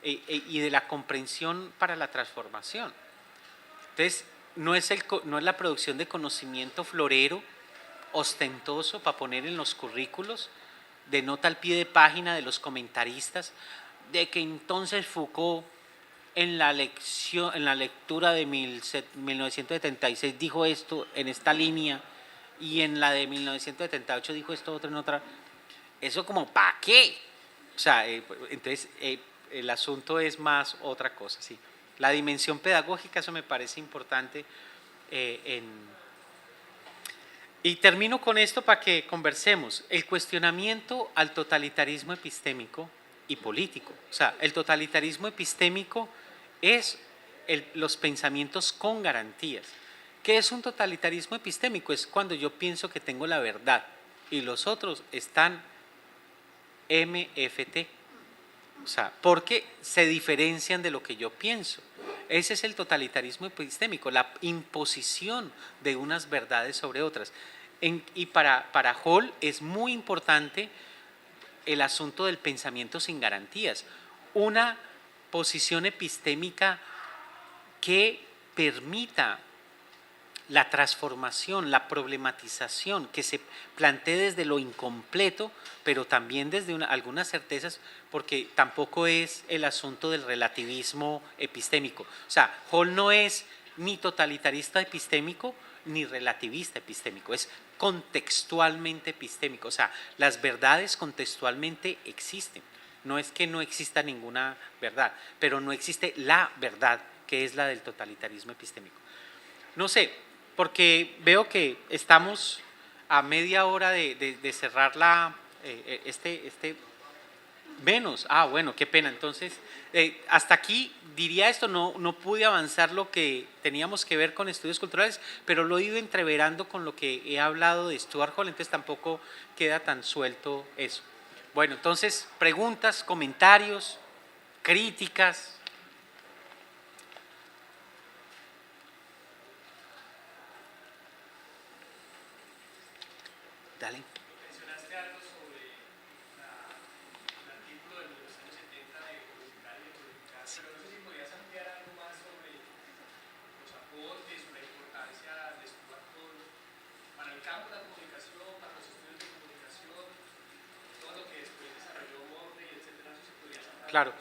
Speaker 2: y de la comprensión para la transformación. Entonces, no es la producción de conocimiento florero, ostentoso, para poner en los currículos, de nota al pie de página de los comentaristas, de que entonces Foucault en la lectura de 1976 dijo esto en esta línea y en la de 1978 dijo esto otro en otra. Eso como ¿para qué? O sea, entonces el asunto es más otra cosa, sí. La dimensión pedagógica, eso me parece importante. Y termino con esto para que conversemos. El cuestionamiento al totalitarismo epistémico y político. O sea, el totalitarismo epistémico es los pensamientos con garantías. ¿Qué es un totalitarismo epistémico? Es cuando yo pienso que tengo la verdad y los otros están MFT. O sea, porque se diferencian de lo que yo pienso. Ese es el totalitarismo epistémico, la imposición de unas verdades sobre otras. Y para Hall es muy importante el asunto del pensamiento sin garantías. Una posición epistémica que permita la transformación, la problematización, que se plantee desde lo incompleto, pero también desde algunas certezas, porque tampoco es el asunto del relativismo epistémico. O sea, Hall no es ni totalitarista epistémico ni relativista epistémico, es contextualmente epistémico. O sea, las verdades contextualmente existen. No es que no exista ninguna verdad, pero no existe la verdad, que es la del totalitarismo epistémico. No sé, porque veo que estamos a media hora de cerrar menos. Ah, bueno, qué pena. Entonces, hasta aquí diría esto, no pude avanzar lo que teníamos que ver con estudios culturales, pero lo he ido entreverando con lo que he hablado de Stuart Hall, entonces tampoco queda tan suelto eso. Bueno, entonces, preguntas, comentarios, críticas. Dale.
Speaker 3: Mencionaste algo sobre el artículo de los años 70 de codificar y de codificar, pero no sé si podías ampliar algo más sobre los aportes, la importancia de Stuart Hall para el campo de la comunicación, para los estudios de comunicación, todo lo que después desarrolló Morley, etcétera. No sé si podías hablar.
Speaker 2: Claro,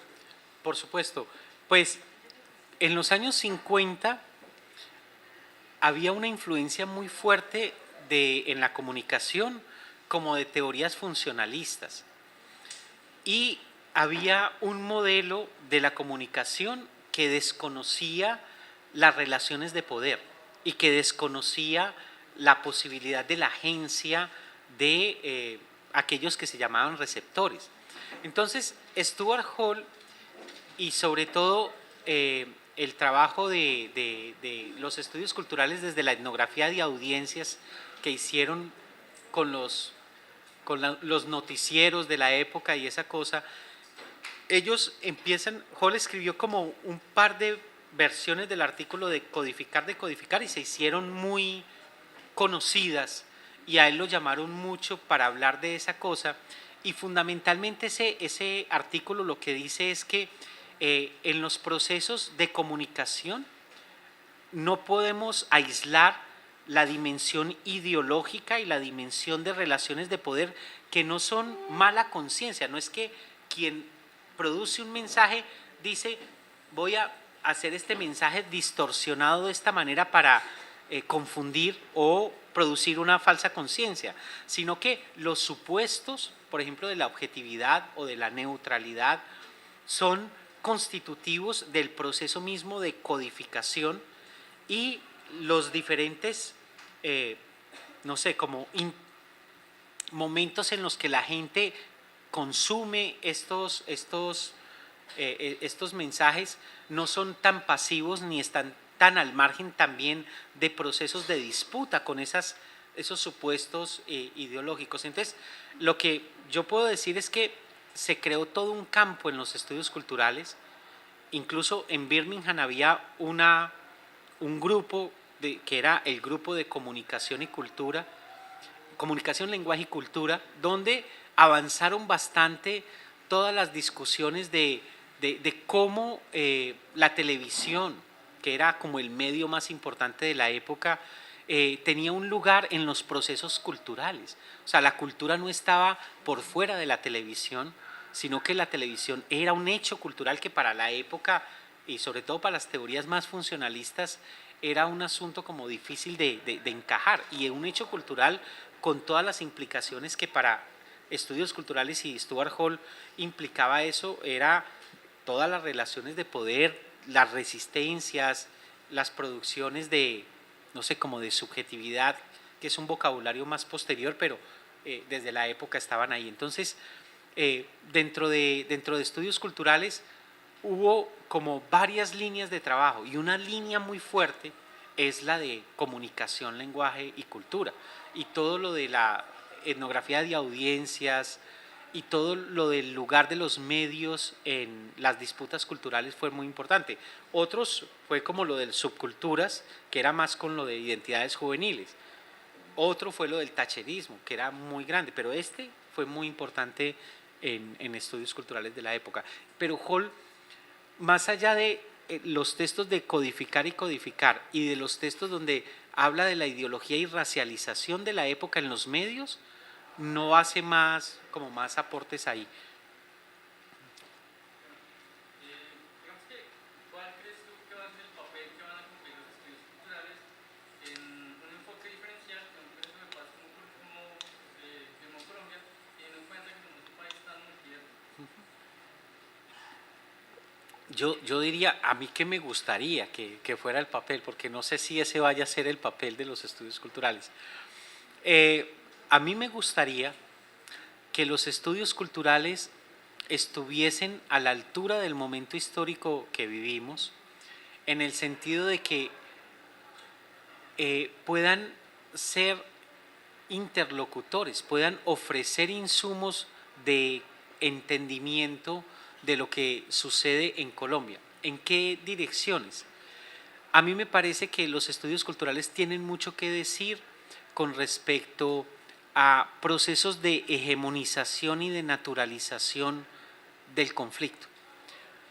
Speaker 2: por supuesto. Pues en los años 50 había una influencia muy fuerte en la comunicación como de teorías funcionalistas. y había un modelo de la comunicación que desconocía las relaciones de poder y que desconocía la posibilidad de la agencia de aquellos que se llamaban receptores. Entonces, Stuart Hall y sobre todo el trabajo de los estudios culturales desde la etnografía de audiencias que hicieron con los noticieros de la época y esa cosa, ellos empiezan, Hall escribió como un par de versiones del artículo de codificar, y se hicieron muy conocidas y a él lo llamaron mucho para hablar de esa cosa, y fundamentalmente ese artículo lo que dice es que en los procesos de comunicación no podemos aislar la dimensión ideológica y la dimensión de relaciones de poder, que no son mala conciencia. No es que quien produce un mensaje dice voy a hacer este mensaje distorsionado de esta manera para confundir o producir una falsa conciencia, sino que los supuestos, por ejemplo, de la objetividad o de la neutralidad, son constitutivos del proceso mismo de codificación, y los diferentes, no sé, como momentos en los que la gente consume estos mensajes no son tan pasivos ni están tan al margen también de procesos de disputa con esos supuestos ideológicos. Entonces, lo que yo puedo decir es que se creó todo un campo en los estudios culturales. Incluso en Birmingham había un grupo que era el grupo de comunicación y cultura, comunicación, lenguaje y cultura, donde avanzaron bastante todas las discusiones de cómo la televisión, que era como el medio más importante de la época, tenía un lugar en los procesos culturales. O sea, la cultura no estaba por fuera de la televisión, sino que la televisión era un hecho cultural que para la época, y sobre todo para las teorías más funcionalistas, era un asunto como difícil de encajar, y un hecho cultural con todas las implicaciones que para estudios culturales y Stuart Hall implicaba eso, era todas las relaciones de poder, las resistencias, las producciones de, no sé, como de subjetividad, que es un vocabulario más posterior, pero desde la época estaban ahí. Entonces, dentro de estudios culturales hubo como varias líneas de trabajo, y una línea muy fuerte es la de comunicación, lenguaje y cultura, y todo lo de la etnografía de audiencias y todo lo del lugar de los medios en las disputas culturales fue muy importante. Otros fue como lo del subculturas, que era más con lo de identidades juveniles. Otro fue lo del tacherismo, que era muy grande, pero este fue muy importante en estudios culturales de la época. Pero Hall, más allá de los textos de codificar y de los textos donde habla de la ideología y racialización de la época en los medios, no hace más aportes ahí.
Speaker 3: Digamos que, ¿cuál crees tú que va a ser el papel que van a cumplir los estudios culturales en un enfoque diferencial, que no creo que me pasa como Colombia, teniendo en cuenta que somos un país tan multiétnico?
Speaker 2: Yo diría, a mí que me gustaría que fuera el papel, porque no sé si ese vaya a ser el papel de los estudios culturales. A mí me gustaría que los estudios culturales estuviesen a la altura del momento histórico que vivimos, en el sentido de que puedan ser interlocutores, puedan ofrecer insumos de entendimiento de lo que sucede en Colombia. ¿En qué direcciones? A mí me parece que los estudios culturales tienen mucho que decir con respecto a procesos de hegemonización y de naturalización del conflicto.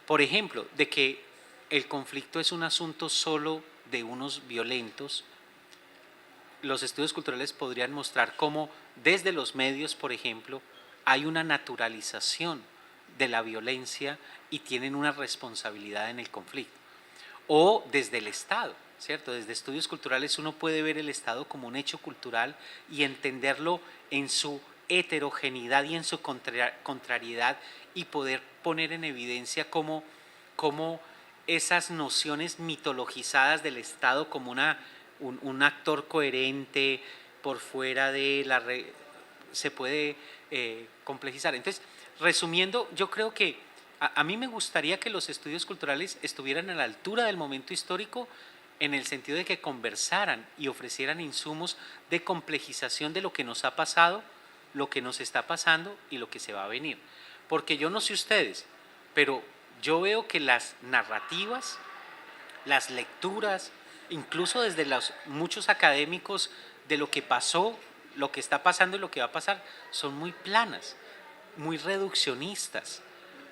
Speaker 2: Por ejemplo, de que el conflicto es un asunto solo de unos violentos. Los estudios culturales podrían mostrar cómo desde los medios, por ejemplo, hay una naturalización de la violencia y tienen una responsabilidad en el conflicto. O desde el Estado, ¿cierto? Desde estudios culturales uno puede ver el Estado como un hecho cultural y entenderlo en su heterogeneidad y en su contrariedad, y poder poner en evidencia cómo esas nociones mitologizadas del Estado como un actor coherente por fuera de se puede complejizar. Entonces, resumiendo, yo creo que a mí me gustaría que los estudios culturales estuvieran a la altura del momento histórico, en el sentido de que conversaran y ofrecieran insumos de complejización de lo que nos ha pasado, lo que nos está pasando y lo que se va a venir. Porque yo no sé ustedes, pero yo veo que las narrativas, las lecturas, incluso desde los muchos académicos de lo que pasó, lo que está pasando y lo que va a pasar, son muy planas, muy reduccionistas,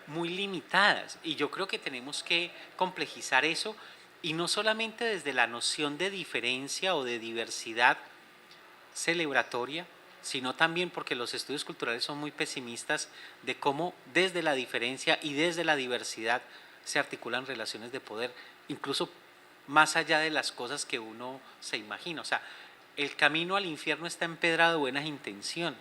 Speaker 2: muy limitadas. Y yo creo que tenemos que complejizar eso, y no solamente desde la noción de diferencia o de diversidad celebratoria, sino también porque los estudios culturales son muy pesimistas de cómo desde la diferencia y desde la diversidad se articulan relaciones de poder, incluso más allá de las cosas que uno se imagina. O sea, el camino al infierno está empedrado de buenas intenciones.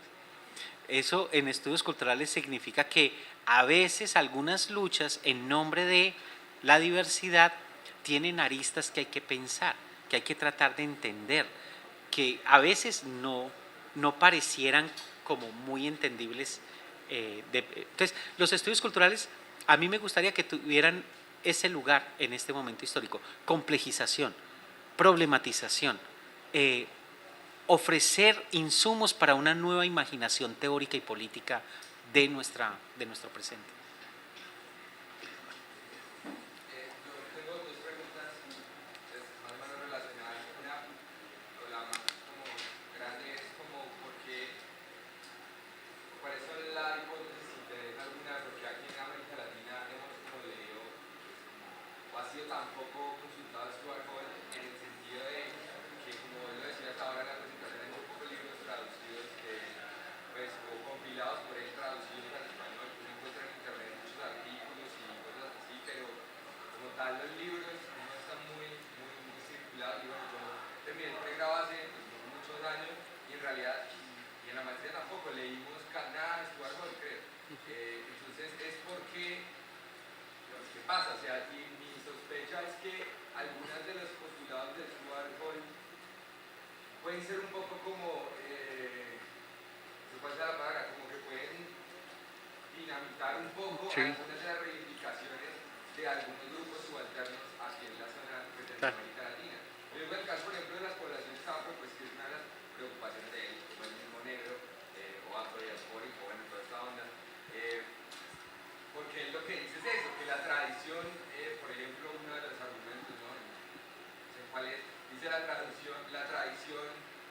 Speaker 2: Eso en estudios culturales significa que a veces algunas luchas en nombre de la diversidad tienen aristas que hay que pensar, que hay que tratar de entender, que a veces no parecieran como muy entendibles. Entonces, los estudios culturales a mí me gustaría que tuvieran ese lugar en este momento histórico: complejización, problematización, ofrecer insumos para una nueva imaginación teórica y política de nuestro presente.
Speaker 3: Tampoco consultado a Stuart Hall en el sentido de que, como lo decías ahora en la presentación, hay muy pocos libros traducidos pues, o compilados por él, traducidos al español. Uno encuentra en internet muchos artículos y cosas así, pero como tal los libros no están muy circulados. Y bueno, yo terminé el pregrado hace muchos años y en realidad, y en la maestría tampoco, leímos nada de Stuart Hall, creo. Entonces es porque, ¿qué pasa? O sea, y mi sospecha es que algunas de los postulados de Stuart Hall pueden ser un poco como, ¿se puede decir la palabra? Como que pueden dinamitar un poco algunas de las reivindicaciones de algunos grupos subalternos aquí en la zona de América Latina. Yo digo el caso, por ejemplo, de las poblaciones afro, pues que es una de las preocupaciones de él, como el mismo negro, o afrodiaspórico, bueno, toda esta onda. Porque él lo que dice es eso, que la tradición, por ejemplo, uno de los argumentos, ¿no? No sé cuál es, dice la tradición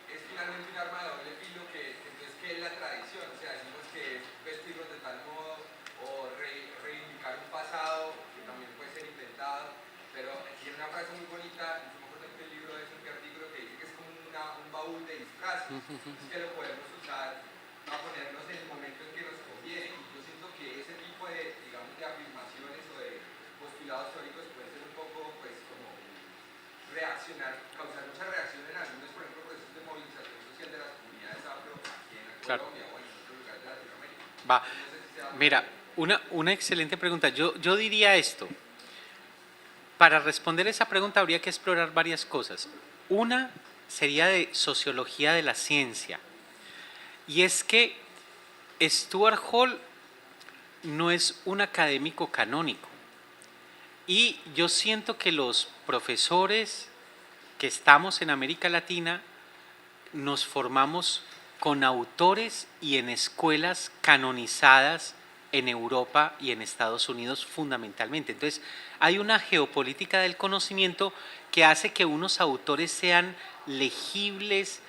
Speaker 3: es finalmente un arma de doble filo, entonces, ¿qué es la tradición? O sea, decimos que es vestirnos de tal modo, o reivindicar un pasado, que también puede ser inventado, pero tiene una frase muy bonita, no me acuerdo en qué libro es, en qué artículo, que dice que es como un baúl de disfraces, que lo podemos usar a ponernos en el momento en que nos conviene. Y yo siento que ese tipo de, digamos, de afirmaciones o de postulados teóricos puede ser un poco, pues, como causar mucha reacción en algunos, por ejemplo, procesos de movilización social de las comunidades afro aquí en Colombia o en otros lugares de Latinoamérica.
Speaker 2: Mira, una excelente pregunta. Yo diría esto. Para responder esa pregunta habría que explorar varias cosas. Una sería de sociología de la ciencia. Y es que Stuart Hall no es un académico canónico. Y yo siento que los profesores que estamos en América Latina nos formamos con autores y en escuelas canonizadas en Europa y en Estados Unidos fundamentalmente. Entonces, hay una geopolítica del conocimiento que hace que unos autores sean legibles,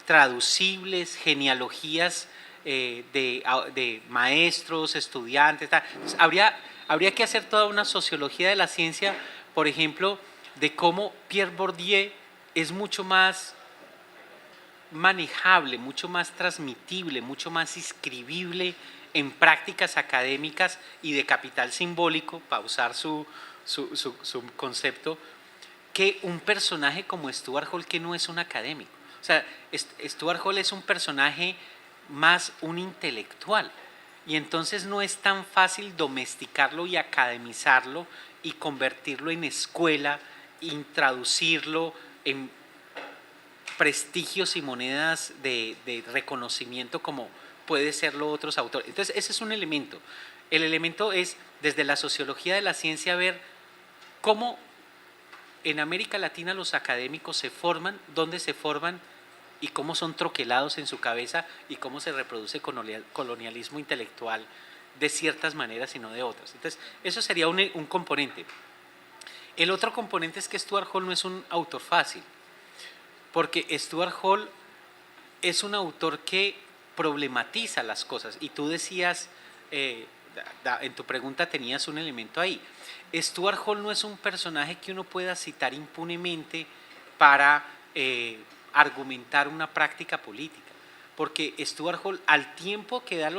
Speaker 2: traducibles, genealogías de maestros, estudiantes. Entonces, habría que hacer toda una sociología de la ciencia, por ejemplo, de cómo Pierre Bourdieu es mucho más manejable, mucho más transmitible, mucho más inscribible en prácticas académicas y de capital simbólico, para usar su concepto, que un personaje como Stuart Hall, que no es un académico. O sea, Stuart Hall es un personaje más un intelectual. Y entonces no es tan fácil domesticarlo y academizarlo y convertirlo en escuela y traducirlo en prestigios y monedas de reconocimiento como puede serlo otros autores. Entonces ese es un elemento. El elemento es desde la sociología de la ciencia ver cómo en América Latina los académicos se forman, dónde se forman y cómo son troquelados en su cabeza y cómo se reproduce colonialismo intelectual de ciertas maneras y no de otras. Entonces eso sería un componente. El otro componente es que Stuart Hall no es un autor fácil, porque Stuart Hall es un autor que problematiza las cosas. Y tú decías, en tu pregunta tenías un elemento ahí. Stuart Hall no es un personaje que uno pueda citar impunemente para argumentar una práctica política, porque Stuart Hall, al tiempo que da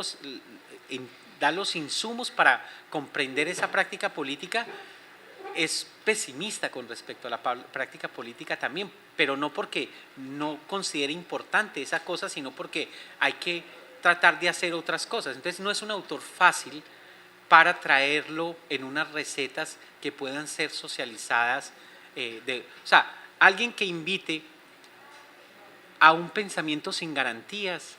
Speaker 2: los insumos para comprender esa práctica política, es pesimista con respecto a la práctica política también, pero no porque no considere importante esa cosa, sino porque hay que tratar de hacer otras cosas. Entonces no es un autor fácil para traerlo en unas recetas que puedan ser socializadas. O sea, alguien que invite a un pensamiento sin garantías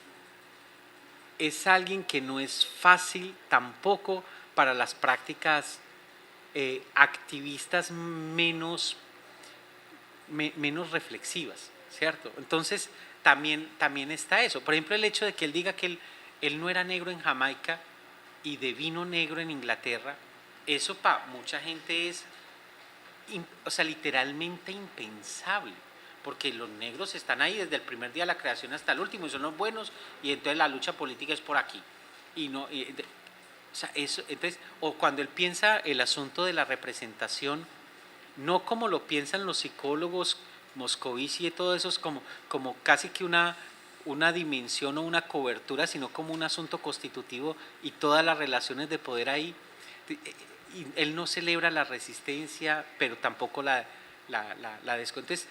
Speaker 2: es alguien que no es fácil tampoco para las prácticas activistas menos reflexivas, ¿cierto? Entonces también está eso. Por ejemplo, el hecho de que él diga que él no era negro en Jamaica y de vino negro en Inglaterra, eso para mucha gente es, o sea, literalmente impensable, porque los negros están ahí desde el primer día de la creación hasta el último y son los buenos, y entonces la lucha política es por aquí. O sea, eso, entonces, o cuando él piensa el asunto de la representación, no como lo piensan los psicólogos Moscovici y todo eso, es como casi que una dimensión o una cobertura, sino como un asunto constitutivo y todas las relaciones de poder ahí. Y él no celebra la resistencia, pero tampoco la descuenta. Entonces,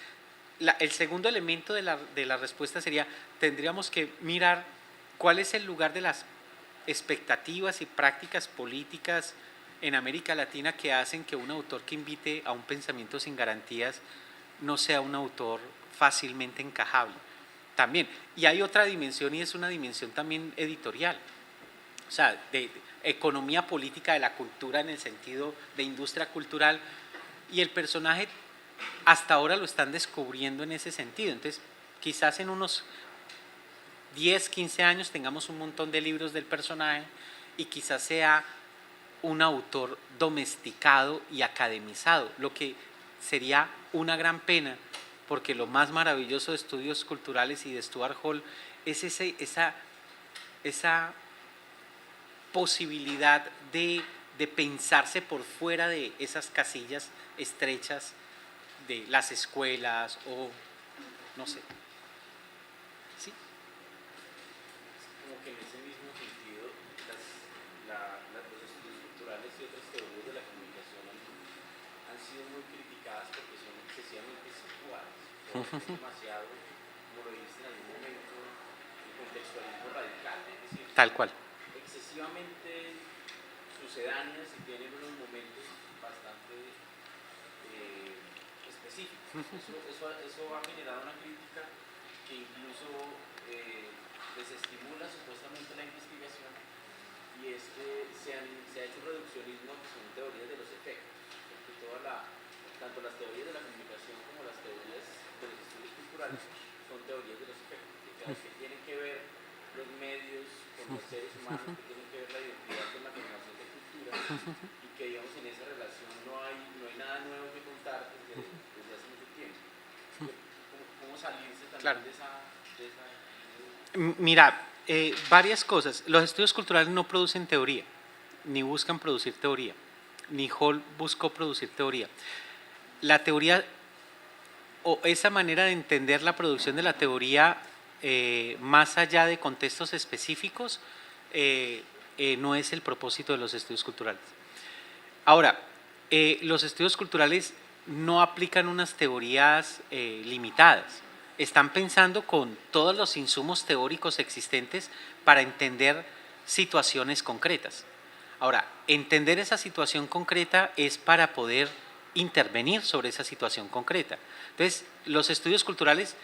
Speaker 2: el segundo elemento de la respuesta sería, tendríamos que mirar cuál es el lugar de las expectativas y prácticas políticas en América Latina que hacen que un autor que invite a un pensamiento sin garantías no sea un autor fácilmente encajable. También, y hay otra dimensión, y es una dimensión también editorial, o sea, de economía política de la cultura en el sentido de industria cultural, y el personaje hasta ahora lo están descubriendo en ese sentido. Entonces, quizás en unos 10, 15 años tengamos un montón de libros del personaje y quizás sea un autor domesticado y academizado, lo que sería una gran pena, porque lo más maravilloso de Estudios Culturales y de Stuart Hall es esa posibilidad de pensarse por fuera de esas casillas estrechas de las escuelas o no sé. ¿Sí?
Speaker 1: Como que en ese mismo sentido los estudios culturales y otras teorías de la comunicación han sido muy criticadas porque son excesivamente situadas, son demasiado, como lo dijiste en algún momento, el contextualismo radical, es decir,
Speaker 2: Tal cual.
Speaker 1: excesivamente sucedáneas y tienen unos momentos bastante específicos. Eso ha generado una crítica que incluso desestimula supuestamente la investigación, y es que se ha hecho reduccionismo que son teorías de los efectos, porque tanto las teorías de la comunicación como las teorías de los estudios culturales son teorías de los efectos, que tienen que ver los medios con los seres humanos, que tienen que ver la identidad con la generación de cultura, y que digamos en esa relación no hay nada nuevo que contar desde hace mucho tiempo. ¿Cómo salirse también
Speaker 2: Claro.
Speaker 1: de esa
Speaker 2: Mira, varias cosas. Los estudios culturales no producen teoría, ni buscan producir teoría, ni Hall buscó producir teoría. La teoría, o esa manera de entender la producción de la teoría más allá de contextos específicos, no es el propósito de los estudios culturales. Ahora, los estudios culturales no aplican unas teorías limitadas. están pensando con todos los insumos teóricos existentes para entender situaciones concretas. Ahora, entender esa situación concreta es para poder intervenir sobre esa situación concreta. Entonces, los estudios culturales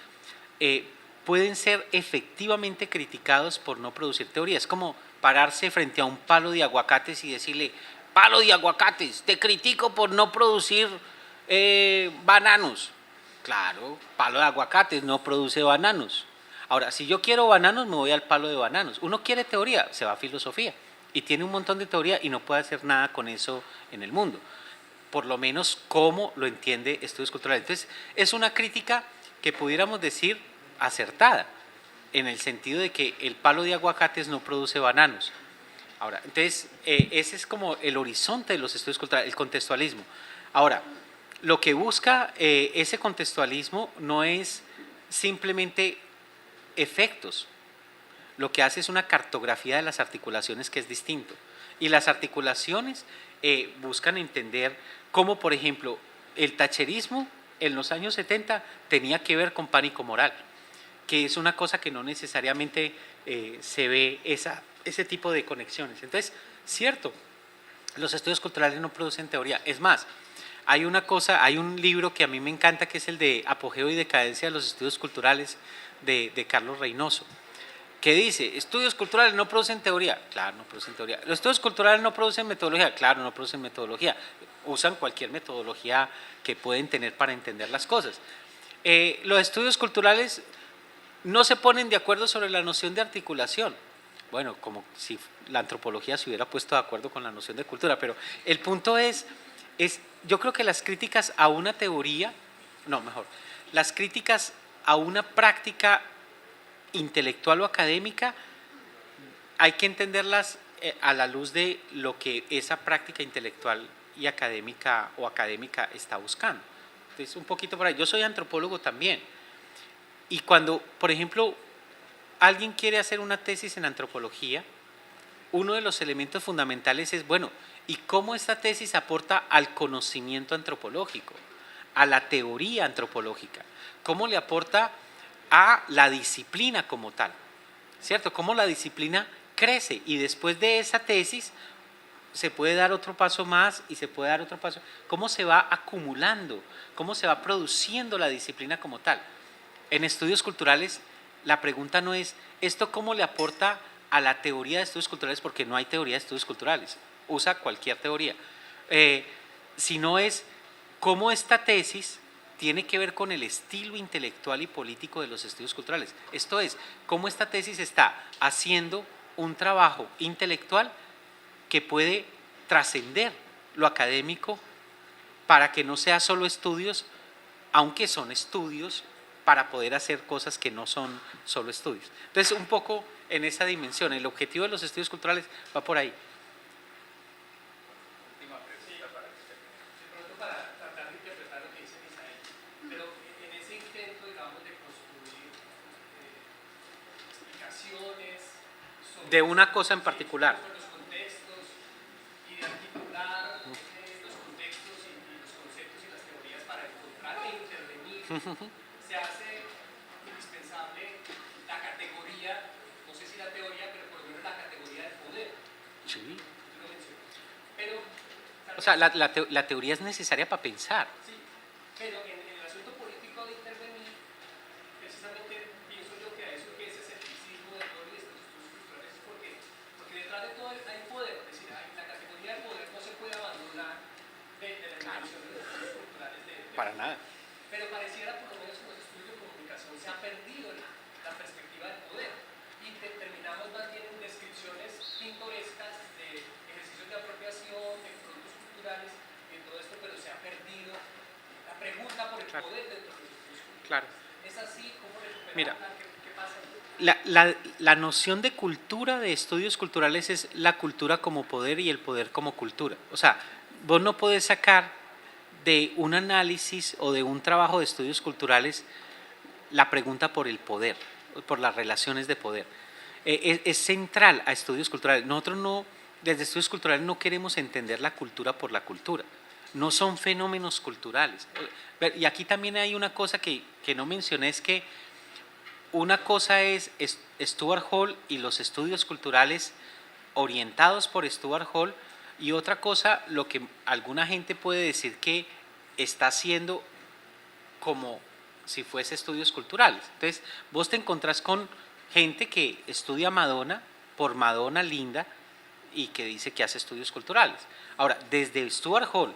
Speaker 2: pueden ser efectivamente criticados por no producir teoría. Es como pararse frente a un palo de aguacates y decirle: palo de aguacates, te critico por no producir bananos. Claro, palo de aguacates no produce bananos. Ahora, si yo quiero bananos, me voy al palo de bananos. Uno quiere teoría, se va a filosofía. Y tiene un montón de teoría y no puede hacer nada con eso en el mundo. Por lo menos cómo lo entiende estudios culturales. Entonces, es una crítica que pudiéramos decir acertada, en el sentido de que el palo de aguacates no produce bananos. Ahora, entonces, ese es como el horizonte de los estudios culturales, el contextualismo. Ahora, lo que busca ese contextualismo no es simplemente efectos. Lo que hace es una cartografía de las articulaciones, que es distinto. Y las articulaciones buscan entender cómo, por ejemplo, el thatcherismo en los años 70 tenía que ver con pánico moral, que es una cosa que no necesariamente se ve ese tipo de conexiones. Entonces, cierto, los estudios culturales no producen teoría. Es más, hay un libro que a mí me encanta, que es el de Apogeo y Decadencia de los Estudios Culturales de Carlos Reynoso, que dice: estudios culturales no producen teoría. Claro, no producen teoría. Los estudios culturales no producen metodología. Claro, no producen metodología. Usan cualquier metodología que pueden tener para entender las cosas. Los estudios culturales no se ponen de acuerdo sobre la noción de articulación. Bueno, como si la antropología se hubiera puesto de acuerdo con la noción de cultura, pero el punto es yo creo que las críticas a una teoría, las críticas a una práctica intelectual o académica, hay que entenderlas a la luz de lo que esa práctica intelectual y académica está buscando. Entonces, un poquito por ahí. Yo soy antropólogo también. Y cuando, por ejemplo, alguien quiere hacer una tesis en antropología, uno de los elementos fundamentales es, bueno, ¿y cómo esta tesis aporta al conocimiento antropológico, a la teoría antropológica? ¿Cómo le aporta a la disciplina como tal? ¿Cierto? ¿Cómo la disciplina crece? Y después de esa tesis se puede dar otro paso más y se puede dar otro paso. ¿Cómo se va acumulando? ¿Cómo se va produciendo la disciplina como tal? En estudios culturales, la pregunta no es ¿esto cómo le aporta a la teoría de estudios culturales? Porque no hay teoría de estudios culturales, usa cualquier teoría, sino es cómo esta tesis tiene que ver con el estilo intelectual y político de los estudios culturales. Esto es, cómo esta tesis está haciendo un trabajo intelectual que puede trascender lo académico para que no sea solo estudios, aunque son estudios, para poder hacer cosas que no son solo estudios. Entonces, un poco en esa dimensión, el objetivo de los estudios culturales va por ahí. De una cosa en particular.
Speaker 3: Los contextos y de articular los contextos y los conceptos y las teorías para encontrar e intervenir, se hace indispensable la categoría, no sé si la teoría, pero por lo menos la categoría del poder.
Speaker 2: Sí.
Speaker 3: Lo menciono. Pero,
Speaker 2: o sea, la teoría es necesaria para pensar.
Speaker 3: sí, pero en el asunto político de intervenir, precisamente pienso yo que a eso que ese escepticismo del rol y de estos estudios culturales es porque detrás de todo hay poder, es decir, la categoría de poder no se puede abandonar de la dimensión de los estudios culturales.
Speaker 2: Para nada.
Speaker 3: Pero pareciera, por lo menos en los estudios de comunicación, se ha perdido la perspectiva del poder y terminamos más bien en descripciones pintorescas de ejercicios de apropiación, de productos culturales y de todo esto, pero se ha perdido la pregunta por el poder dentro de los estudios culturales.
Speaker 2: Claro.
Speaker 3: ¿Es así? ¿Cómo recuperarla?
Speaker 2: Mira,
Speaker 3: ¿Qué pasa?
Speaker 2: la noción de cultura de estudios culturales es la cultura como poder y el poder como cultura. O sea, vos no podés sacar de un análisis o de un trabajo de estudios culturales la pregunta por el poder, por las relaciones de poder. Es central a estudios culturales. Nosotros no, desde estudios culturales no queremos entender la cultura por la cultura. no son fenómenos culturales. Y aquí también hay una cosa que no mencioné, es que una cosa es Stuart Hall y los estudios culturales orientados por Stuart Hall, y otra cosa, lo que alguna gente puede decir que está haciendo como si fuese estudios culturales. Entonces, vos te encontrás con gente que estudia Madonna por Madonna linda y que dice que hace estudios culturales. Ahora, desde Stuart Hall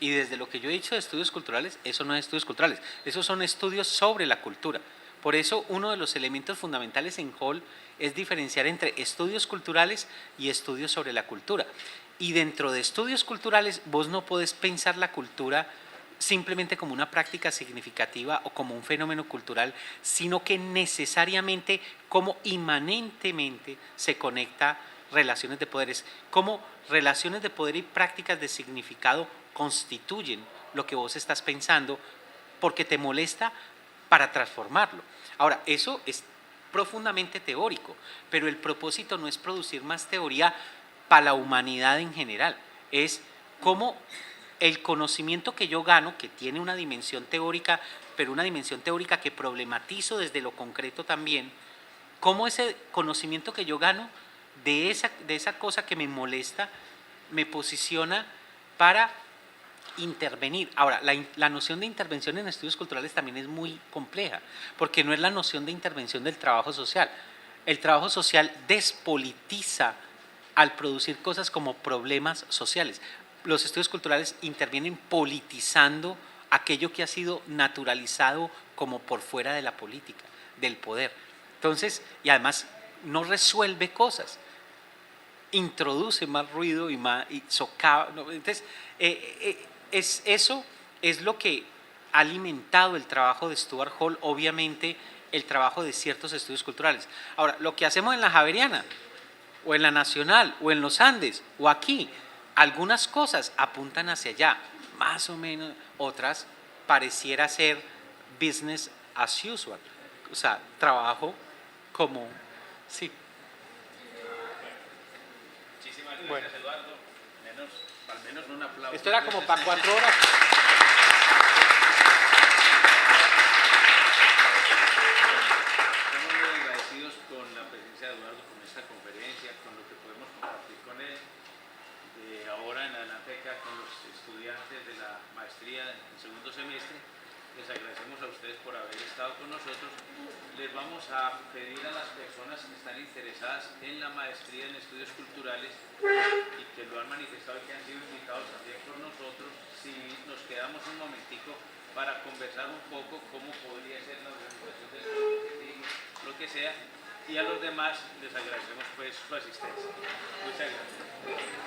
Speaker 2: y desde lo que yo he dicho de estudios culturales, eso no es estudios culturales, esos son estudios sobre la cultura. Por eso, uno de los elementos fundamentales en Hall es diferenciar entre estudios culturales y estudios sobre la cultura. Y dentro de estudios culturales, vos no podés pensar la cultura simplemente como una práctica significativa o como un fenómeno cultural, sino que necesariamente como inmanentemente se conecta relaciones de poderes, como relaciones de poder y prácticas de significado constituyen lo que vos estás pensando porque te molesta para transformarlo. Ahora, eso es profundamente teórico, pero el propósito no es producir más teoría para la humanidad en general, es cómo el conocimiento que yo gano, que tiene una dimensión teórica, pero una dimensión teórica que problematizo desde lo concreto también, cómo ese conocimiento que yo gano de esa cosa que me molesta me posiciona para intervenir. Ahora, la noción de intervención en estudios culturales también es muy compleja, porque no es la noción de intervención del trabajo social. El trabajo social despolitiza al producir cosas como problemas sociales. Los estudios culturales intervienen politizando aquello que ha sido naturalizado como por fuera de la política, del poder. Entonces, y además no resuelve cosas, introduce más ruido y socava. Entonces, eso es lo que ha alimentado el trabajo de Stuart Hall, obviamente el trabajo de ciertos estudios culturales. Ahora, lo que hacemos en la Javeriana, o en la Nacional, o en los Andes, o aquí, algunas cosas apuntan hacia allá, más o menos, otras pareciera ser business as usual, o sea, trabajo como, sí.
Speaker 1: Muchísimas gracias, Eduardo. Al menos un aplauso.
Speaker 2: Esto era como para 4 horas.
Speaker 1: Estamos muy agradecidos con la presencia de Eduardo, con esta conferencia, con lo que podemos compartir con él. De ahora en adelante acá con los estudiantes de la maestría en segundo semestre. Les agradecemos a ustedes por haber estado con nosotros. Les vamos a pedir a las personas que están interesadas en la maestría en estudios culturales y que lo han manifestado y que han sido invitados también por nosotros, si nos quedamos un momentico para conversar un poco cómo podría ser la organización del objetivo, lo que sea, y a los demás les agradecemos pues su asistencia. Muchas gracias.